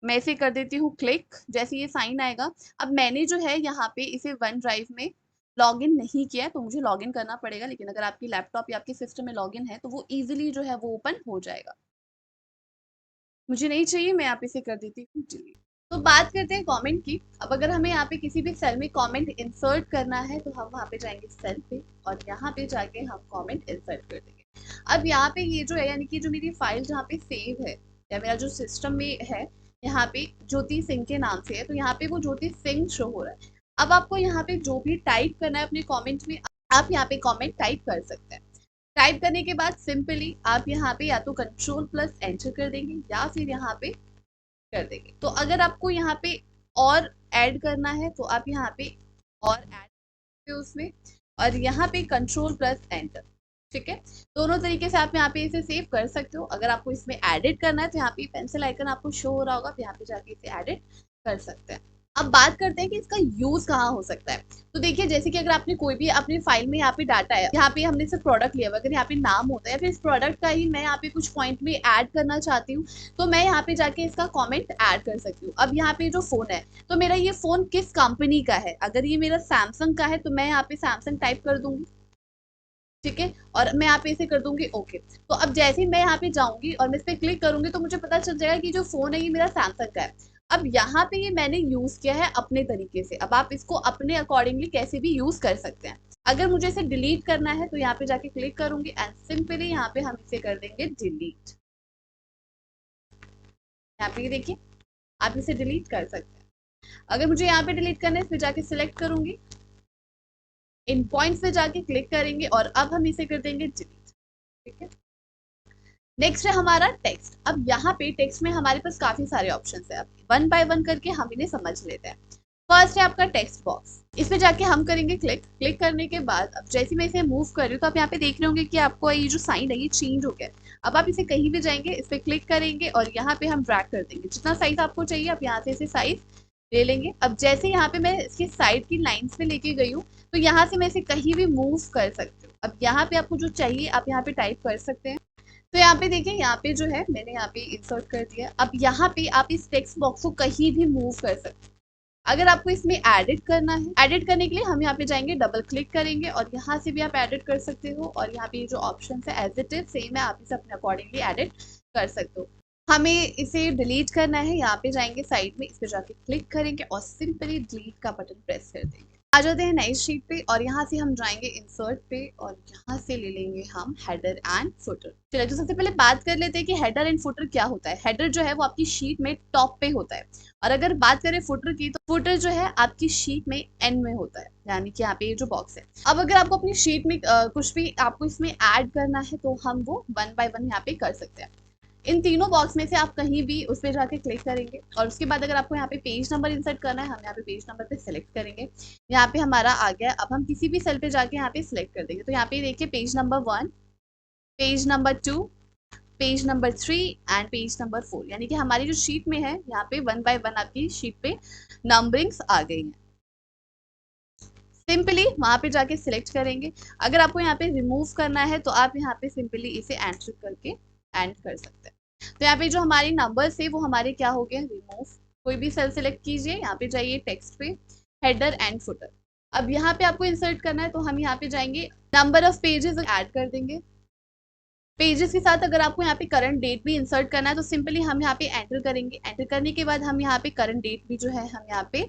Speaker 1: मैं इसे कर देती हूँ क्लिक, जैसे ये साइन आएगा। अब मैंने जो है यहाँ पे इसे वन ड्राइव में लॉगिन नहीं किया है तो मुझे लॉगिन करना पड़ेगा, लेकिन अगर आपकी लैपटॉप या आपके सिस्टम में लॉगिन है तो वो इजीली जो है वो ओपन हो जाएगा। मुझे नहीं चाहिए, मैं यहाँ पे इसे कर देती हूँ डिलीट। तो बात करते हैं कमेंट की। अब अगर हमें यहाँ पे किसी भी सेल में कमेंट इंसर्ट करना है तो हम वहाँ पे जाएंगे सेल पे और यहाँ पे जाके हम कमेंट इंसर्ट कर देंगे। अब यहाँ पे ये जो है, यानी कि जो मेरी फाइल जहाँ पे सेव है या मेरा जो सिस्टम में है यहाँ पे ज्योति सिंह के नाम से है, तो यहाँ पे वो ज्योति सिंह शो हो रहा है। अब आपको यहाँ पे जो भी टाइप करना है अपने कॉमेंट में, आप यहाँ पे कॉमेंट टाइप कर सकते हैं। टाइप करने के बाद सिंपली आप यहाँ पे या तो कंट्रोल प्लस एंटर कर देंगे या फिर यहाँ पे कर देंगे। तो अगर आपको यहाँ पे और ऐड करना है तो आप यहाँ पे और ऐड उसमें और यहाँ पे कंट्रोल प्लस एंटर, ठीक है। दोनों तरीके से आप यहाँ पे इसे सेव कर सकते हो। अगर आपको इसमें एडिट करना है तो यहाँ पे पेंसिल आइकन आपको शो हो रहा होगा, आप यहाँ पे जाके इसे एडिट कर सकते हैं। अब बात करते हैं कि इसका यूज कहाँ हो सकता है। तो देखिए, जैसे कि अगर आपने कोई भी अपनी फाइल में यहाँ पे डाटा है, यहाँ पे हमने सिर्फ प्रोडक्ट लिया हुआ, अगर यहाँ पे नाम होता है या फिर इस प्रोडक्ट का ही मैं यहाँ पे कुछ पॉइंट में ऐड करना चाहती हूँ तो मैं यहाँ पे जाके इसका कमेंट ऐड कर सकती हूँ। अब यहाँ पे जो फोन है तो मेरा ये फोन किस कंपनी का है, अगर ये मेरा सैमसंग का है तो मैं यहाँ पे सैमसंग टाइप कर दूंगी, ठीक है, और मैं यहाँ पे इसे कर दूंगी ओके। तो अब जैसे ही मैं यहाँ पे जाऊंगी और मैं इस पे क्लिक करूंगी तो मुझे पता चल जाएगा कि जो फोन है ये मेरा सैमसंग का है। अब यहाँ पे ये मैंने यूज किया है अपने तरीके से, अब आप इसको अपने अकॉर्डिंगली कैसे भी यूज कर सकते हैं। अगर मुझे इसे डिलीट करना है तो यहाँ पे जाके क्लिक करूंगी एंड सिंपली यहाँ पे हम इसे कर देंगे डिलीट। यहाँ पे देखिए, आप इसे डिलीट कर सकते हैं। अगर मुझे यहाँ पे डिलीट करना है इस पे जाके सिलेक्ट करूंगी, इन पॉइंट्स पे जाके क्लिक करेंगे और अब हम इसे कर देंगे डिलीट, ठीक है। नेक्स्ट है हमारा टेक्स्ट। अब यहाँ पे टेक्स्ट में हमारे पास काफी सारे ऑप्शन है, वन बाय वन करके हम इन्हें समझ लेते हैं। फर्स्ट है आपका टेक्स्ट बॉक्स, इस पे जाके हम करेंगे क्लिक। क्लिक करने के बाद अब जैसे मैं इसे मूव कर रही हूँ तो आप यहाँ पे देख रहे होंगे कि आपको ये जो साइन है ये चेंज हो गया। अब आप इसे कहीं भी जाएंगे, इस पे क्लिक करेंगे और यहाँ पे हम ड्रैग कर देंगे, जितना साइज आपको चाहिए आप यहाँ से इसे साइज ले लेंगे। अब जैसे यहाँ पे मैं इसके साइड की लाइन्स पे लेके गई हूँ तो यहाँ से मैं इसे कहीं भी मूव कर सकती हूँ। अब यहाँ पे आपको जो चाहिए आप यहाँ पे टाइप कर सकते हैं। तो यहाँ पे देखिए, यहाँ पे जो है मैंने यहाँ पे इंसर्ट कर दिया। अब यहाँ पे आप इस टेक्स्ट बॉक्स को कहीं भी मूव कर सकते हैं। अगर आपको इसमें एडिट करना है, एडिट करने के लिए हम यहाँ पे जाएंगे, डबल क्लिक करेंगे और यहाँ से भी आप एडिट कर सकते हो और यहाँ पे जो ऑप्शन है एज इट इज सेम है, आप इसे अपने अकॉर्डिंगली एडिट कर सकते हो। हमें इसे डिलीट करना है, यहाँ पे जाएंगे साइड में, इस पे जाके क्लिक करेंगे और सिंपली डिलीट का बटन प्रेस कर देंगे। आ जाते हैं नई शीट पे और यहाँ से हम जाएंगे इंसर्ट पे और यहाँ से ले लेंगे हम हेडर एंड फुटर। चलिए तो सबसे पहले बात कर लेते हैं कि हेडर एंड फुटर क्या होता है। हेडर जो है वो आपकी शीट में टॉप पे होता है और अगर बात करें फुटर की तो फुटर जो है आपकी शीट में एंड में होता है, यानी कि यहाँ पे ये जो बॉक्स है। अब अगर आपको अपनी शीट में कुछ भी आपको इसमें ऐड करना है तो हम वो वन बाय वन यहाँ पे कर सकते हैं। इन तीनों बॉक्स में से आप कहीं भी उस पर जाके क्लिक करेंगे और उसके बाद अगर आपको यहाँ पे पेज नंबर इंसर्ट करना है, हम यहाँ पे पेज नंबर पे सिलेक्ट करेंगे। यहाँ पे हमारा आ गया। अब हम किसी भी सेल पे जाके यहाँ पे सिलेक्ट कर देंगे। तो यहाँ पे देखिए page number 1, page number 2, page number 3 and page number 4, यानी कि हमारी जो शीट में है यहाँ पे वन बाय वन आपकी शीट पे नंबरिंग्स आ गई हैं। सिंपली वहां पे जाके सिलेक्ट करेंगे। अगर आपको यहाँ पे रिमूव करना है तो आप यहाँ पे सिंपली इसे एंटर करके एंड कर सकते हैं। तो यहाँ पे जो हमारे नंबर्स है वो हमारे क्या हो गए, रिमूव। कोई भी सेल सिलेक्ट कीजिए, यहाँ पे जाइए टेक्स्ट पे, हेडर एंड फुटर। अब यहाँ पे आपको इंसर्ट करना है तो हम यहाँ पे जाएंगे, नंबर ऑफ पेजेस ऐड कर देंगे। पेजेस के साथ अगर आपको यहाँ पे करंट डेट भी इंसर्ट करना है तो सिंपली हम यहाँ पे एंटर करेंगे। एंटर करने के बाद हम यहाँ पे करंट डेट भी जो है हम यहाँ पे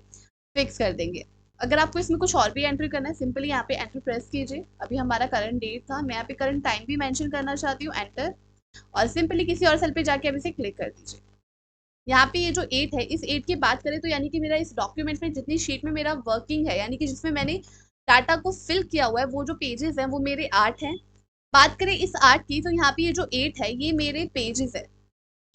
Speaker 1: फिक्स कर देंगे। अगर आपको इसमें कुछ और भी एंटर करना है सिंपली यहाँ पे एंटर प्रेस कीजिए। अभी हमारा करंट डेट था, मैं यहाँ पे करंट टाइम भी मेंशन करना चाहती हूँ, एंटर। और सिंपली किसी और सेल पे जाके अब इसे क्लिक कर दीजिए। यहाँ पे ये जो 8 है, इस 8 की बात करें तो यानी कि मेरा इस डॉक्यूमेंट में जितनी शीट में मेरा वर्किंग है, यानी कि जिसमें मैंने डाटा को फिल किया हुआ है, वो जो पेजेस हैं वो मेरे 8 हैं। बात करें इस 8 की तो यहाँ पे ये जो 8 है ये मेरे पेजेस है।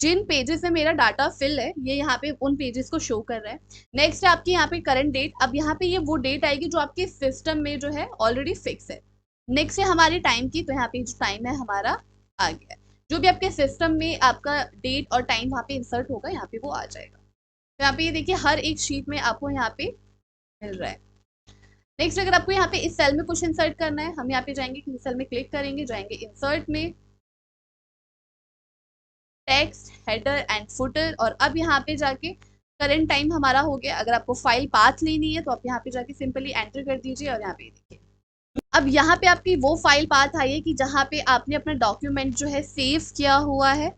Speaker 1: जिन पेजेस में मेरा डाटा फिल है ये यहाँ पे उन पेजेस को शो कर रहा है। नेक्स्ट है आपकी यहाँ पे करंट डेट। अब यहाँ पे ये वो डेट आएगी जो आपके सिस्टम में जो है ऑलरेडी फिक्स है। नेक्स्ट है हमारी टाइम की, तो यहाँ पे जो टाइम है हमारा आ गया है। जो भी आपके सिस्टम में आपका डेट और टाइम वहाँ पे इंसर्ट होगा यहाँ पे वो आ जाएगा। तो यहाँ पे ये देखिए हर एक शीट में आपको यहाँ पे मिल रहा है। नेक्स्ट अगर आपको यहाँ पे इस सेल में कुछ इंसर्ट करना है, हम यहाँ पे जाएंगे, किसी सेल में क्लिक करेंगे, जाएंगे इंसर्ट में, टेक्स्ट, हेडर एंड फुटर, और अब यहाँ पे जाके करंट टाइम हमारा हो गया। अगर आपको फाइल पाथ लेनी है तो आप यहाँ पे जाके सिंपली एंटर कर दीजिए और यहाँ पे देखिए अब यहाँ पे आपकी वो फाइल पाथ आई है कि जहाँ पे आपने अपना डॉक्यूमेंट जो है सेव किया हुआ है,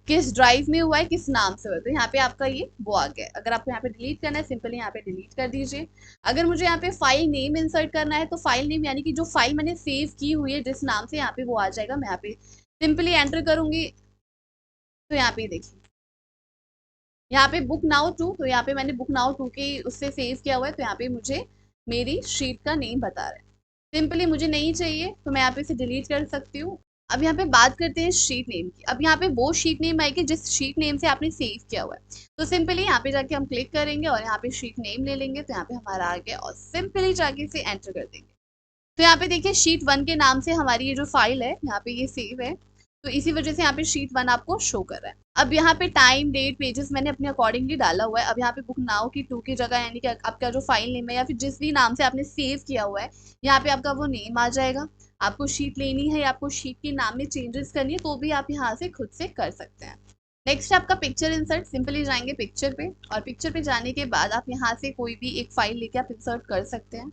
Speaker 1: किस ड्राइव में हुआ है, किस नाम से हुआ है। तो यहाँ पे आपका ये वो आ गया। अगर आपको यहाँ पे डिलीट करना है सिंपली यहाँ पे डिलीट कर दीजिए। अगर मुझे यहाँ पे फाइल नेम इंसर्ट करना है तो फाइल नेम यानी कि जो फाइल मैंने सेव की हुई है जिस नाम से, यहाँ पे वो आ जाएगा। मैं यहाँ पे सिंपली एंटर करूंगी तो यहाँ पे देखिए यहाँ पे बुक नाउ 2, तो यहाँ पे मैंने बुक नाउ 2 के उससे सेव किया हुआ है। तो यहाँ पे मुझे मेरी शीट का नेम बता रहा है। सिंपली मुझे नहीं चाहिए तो मैं यहाँ पे इसे डिलीट कर सकती हूँ। अब यहाँ पे बात करते हैं शीट नेम की। अब यहाँ पे वो शीट नेम आएगी जिस शीट नेम से आपने सेव किया हुआ है। तो सिंपली यहाँ पे जाके हम क्लिक करेंगे और यहाँ पे शीट नेम ले लेंगे। तो यहाँ पे हमारा आ गया और सिंपली जाके इसे एंटर कर देंगे। तो यहाँ पे देखिए शीट 1 के नाम से हमारी ये जो फाइल है यहाँ पे ये सेव है, तो इसी वजह से यहाँ पे शीट 1 आपको शो कर रहा है। अब यहाँ पे टाइम, डेट, पेजेस मैंने अपने अकॉर्डिंगली डाला हुआ है। अब यहाँ पे बुक नाउ की 2 की जगह यानी कि आपका जो फाइल नेम है या फिर जिस भी नाम से आपने सेव किया हुआ है यहाँ पे आपका वो नेम आ जाएगा। आपको शीट लेनी है या आपको शीट के नाम में चेंजेस करनी है तो भी आप यहाँ से खुद से कर सकते हैं। नेक्स्ट आपका पिक्चर इंसर्ट। सिंपली जाएंगे पिक्चर पे और पिक्चर पे जाने के बाद आप यहाँ से कोई भी एक फाइल लेके आप इंसर्ट कर सकते हैं।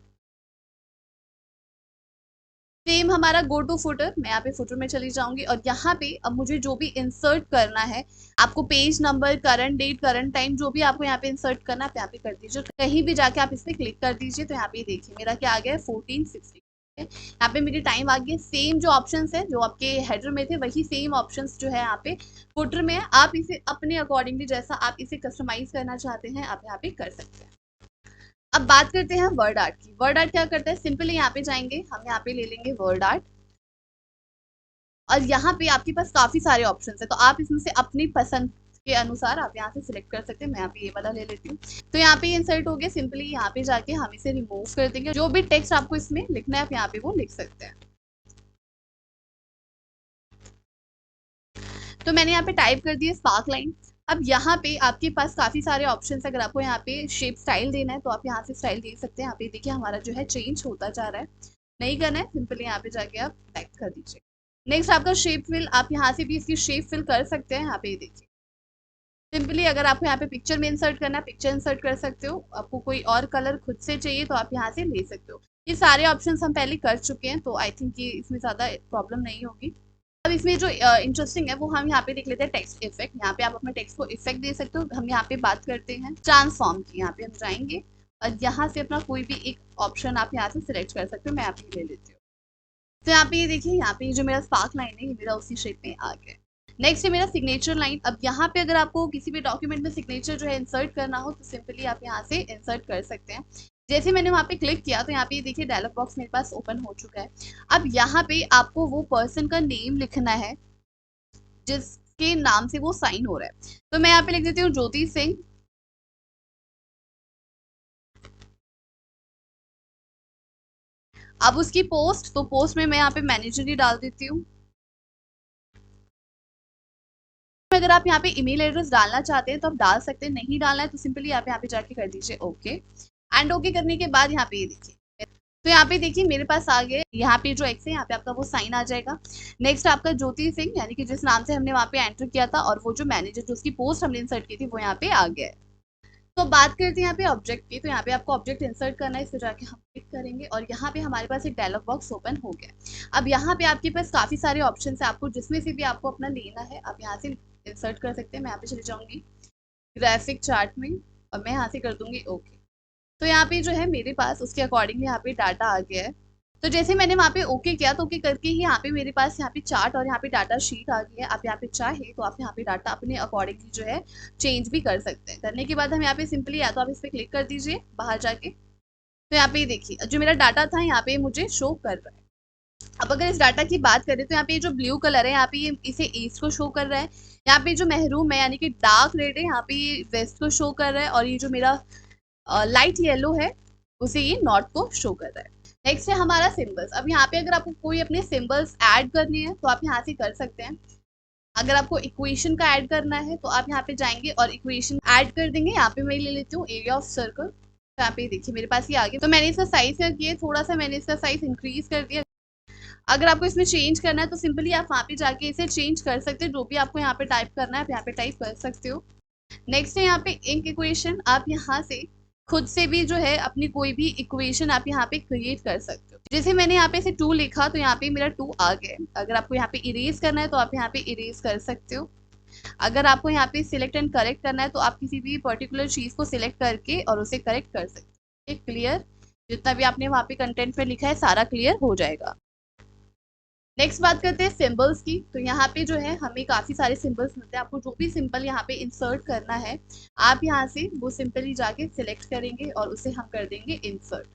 Speaker 1: सेम हमारा गो टू फुटर, मैं यहाँ पे फुटर में चली जाऊंगी और यहाँ पे अब मुझे जो भी इंसर्ट करना है, आपको page number, current date, current time, जो भी आपको यहाँ पे इंसर्ट करना है आप यहाँ पे कर दीजिए। कहीं भी जाके आप इस पे क्लिक कर दीजिए। तो यहाँ पे देखिए मेरा क्या आ गया है 1460। यहाँ पे मेरी टाइम आ गई। सेम जो ऑप्शंस है जो आपके हेडर में थे वही सेम ऑप्शंस जो है यहाँ पे फुटर में है। आप इसे अपने अकॉर्डिंगली जैसा आप इसे कस्टमाइज करना चाहते हैं आप यहाँ पे कर सकते हैं। अब बात करते हैं वर्ड आर्ट की। वर्ड आर्ट क्या करता है, सिंपली यहाँ पे जाएंगे, हम यहाँ पे ले लेंगे वर्ड आर्ट और यहाँ पे आपके पास काफी सारे ऑप्शंस है। तो आप इसमें से अपनी पसंद के अनुसार आप यहाँ से सिलेक्ट कर सकते हैं। मैं यहाँ पे ये वाला ले लेती हूँ। तो यहाँ पे इंसर्ट हो गया। सिंपली यहाँ पे जाके हम इसे रिमूव कर देंगे। जो भी टेक्स्ट आपको इसमें लिखना है आप यहाँ पे वो लिख सकते हैं। तो मैंने यहाँ पे टाइप कर दिया स्पार्क लाइन। अब यहाँ पे आपके पास काफी सारे ऑप्शन है। अगर आपको यहाँ पे शेप स्टाइल देना है तो आप यहाँ से स्टाइल दे सकते हैं। यहाँ पे देखिए हमारा जो है चेंज होता जा रहा है। नहीं करना है सिंपली यहाँ पे जाके आप बैक कर दीजिए। नेक्स्ट आपका शेप फिल, आप यहाँ से भी इसकी शेप फिल कर सकते हैं। यहाँ पे देखिए सिंपली अगर आपको यहाँ पे पिक्चर में इंसर्ट करना है पिक्चर इंसर्ट कर सकते हो। आपको कोई और कलर खुद से चाहिए तो आप यहाँ से ले सकते हो। ये सारे ऑप्शन हम पहले कर चुके हैं तो आई थिंक ये इसमें ज्यादा प्रॉब्लम नहीं होगी। अब इसमें जो इंटरेस्टिंग है वो हम यहाँ पे देख लेते हैं टेक्स्ट इफेक्ट। यहाँ पे आप अपने टेक्स्ट को इफेक्ट दे सकते हो। हम यहाँ पे बात करते हैं ट्रांसफॉर्म की। यहाँ पे हम जाएंगे और यहाँ से अपना कोई भी एक ऑप्शन आप यहाँ से सिलेक्ट कर सकते हो। मैं यहाँ पे ले लेती हूँ। तो यहाँ पे ये देखिए, यहाँ पे जो मेरा स्पार्क लाइन है ये मेरा उसी शेप में आ गया। नेक्स्ट है मेरा सिग्नेचर लाइन। अब यहाँ पे अगर आपको किसी भी डॉक्यूमेंट में सिग्नेचर जो है इंसर्ट करना हो तो सिंपली आप यहाँ से इंसर्ट कर सकते हैं। जैसे मैंने वहाँ पे क्लिक किया तो यहाँ पे देखिए डायलॉग बॉक्स मेरे पास ओपन हो चुका है। अब यहाँ पे आपको वो पर्सन का नेम लिखना है जिसके नाम से वो साइन हो रहा है। तो मैं यहाँ पे लिख देती हूँ ज्योति सिंह। अब उसकी पोस्ट, तो पोस्ट में मैं यहाँ पे मैनेजर ही डाल देती हूँ। अगर आप यहाँ पे ईमेल एड्रेस डालना चाहते हैं तो आप डाल सकते हैं, नहीं डालना है तो सिंपली आप यहाँ पे जाके कर दीजिए ओके। एंड ओके करने के बाद यहाँ पे ये देखिए, तो यहाँ पे देखिए मेरे पास आ गए, यहाँ पे जो एक्स है यहाँ पे आपका वो साइन आ जाएगा। नेक्स्ट आपका ज्योति सिंह यानी कि जिस नाम से हमने वहाँ पे एंटर किया था, और वो जो मैनेजर जो उसकी पोस्ट हमने इंसर्ट की थी वो यहाँ पे आ गया है। तो बात करते हैं यहाँ पे ऑब्जेक्ट की। तो यहाँ पे आपको ऑब्जेक्ट इंसर्ट करना है, इस पे जाके हम क्लिक करेंगे और यहाँ पे हमारे पास एक डायलॉग बॉक्स ओपन हो गया। अब यहाँ पे आपके पास काफी सारे ऑप्शन है, आपको जिसमें से भी आपको अपना लेना है आप यहाँ से इंसर्ट कर सकते हैं। मैं यहाँ पे चली जाऊंगी ग्राफिक चार्ट में और मैं यहाँ से कर दूंगी ओके। तो यहाँ पे जो है मेरे पास उसके अकॉर्डिंगली यहाँ पे डाटा आ गया है। तो जैसे मैंने वहाँ पे ओके किया तो ओके करके ही यहाँ पे मेरे पास यहाँ पे चार्ट और यहाँ पे डाटा शीट आ गई है। आप यहाँ पे चाहे तो आप यहाँ पे डाटा अपने अकॉर्डिंगली जो है चेंज भी कर सकते हैं। करने के बाद हम यहाँ पे सिंपली या तो आप इस पर क्लिक कर दीजिए बाहर जाके, तो यहाँ पे देखिए जो मेरा डाटा था यहाँ पे मुझे शो कर रहा है। अब अगर इस डाटा की बात करें तो यहाँ पे जो ब्लू कलर है यहाँ पे ये इसे ईस्ट को शो कर रहा है। यहाँ पे जो महरूम है यानी कि डार्क रेड है यहाँ पे ये वेस्ट को शो कर रहा है, और ये जो मेरा लाइट येलो है उसे ये नॉर्थ को शो कर रहा है। नेक्स्ट है हमारा सिंबल्स। अब यहाँ पे अगर आपको कोई अपने सिंबल्स ऐड करने हैं तो आप यहाँ से कर सकते हैं। अगर आपको इक्वेशन का ऐड करना है तो आप यहाँ पे जाएंगे और इक्वेशन ऐड कर देंगे। यहाँ पे मैं ले लेती हूँ एरिया ऑफ सर्कल। तो यहाँ पे देखिए मेरे पास ये आ गया। तो मैंने इसका साइज क्या किया, थोड़ा सा मैंने इसका साइज इंक्रीज कर दिया। अगर आपको इसमें चेंज करना है तो सिंपली आप वहाँ पे जाके इसे चेंज कर सकते हैं। जो भी आपको यहाँ पे टाइप करना है आप यहाँ पे टाइप कर सकते हो। नेक्स्ट है यहाँ पे इंक इक्वेशन। आप यहाँ से खुद से भी जो है अपनी कोई भी इक्वेशन आप यहाँ पे क्रिएट कर सकते हो। जैसे मैंने यहाँ पे से 2 लिखा तो यहाँ पे मेरा 2 आ गया। अगर आपको यहाँ पे इरेज करना है तो आप यहाँ पे इरेज कर सकते हो। अगर आपको यहाँ पे सिलेक्ट एंड करेक्ट करना है तो आप किसी भी पर्टिकुलर चीज को सिलेक्ट करके और उसे करेक्ट कर सकते हो। क्लियर, जितना भी आपने वहाँ पे कंटेंट में लिखा है सारा क्लियर हो जाएगा। नेक्स्ट बात करते हैं सिंबल्स की। तो यहाँ पे जो है हमें काफी सारे सिंबल्स मिलते हैं। आपको जो भी सिंबल यहाँ पे इंसर्ट करना है आप यहाँ से वो सिंपली जाके सिलेक्ट करेंगे और उसे हम कर देंगे इंसर्ट,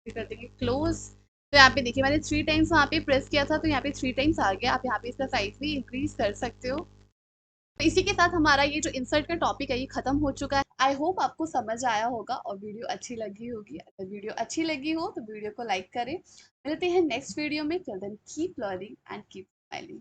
Speaker 1: कर देंगे क्लोज। तो यहाँ पे देखिए मैंने 3 टाइम्स वहाँ पे प्रेस किया था तो यहाँ पे 3 टाइम्स आ गया। आप यहाँ पे इसका साइज भी इंक्रीज कर सकते हो। तो इसी के साथ हमारा ये जो इंसर्ट का टॉपिक है ये खत्म हो चुका है। आई होप आपको समझ आया होगा और वीडियो अच्छी लगी होगी। अगर वीडियो अच्छी लगी हो तो वीडियो को लाइक करें। मिलते हैं नेक्स्ट वीडियो में। Till then keep learning and keep smiling.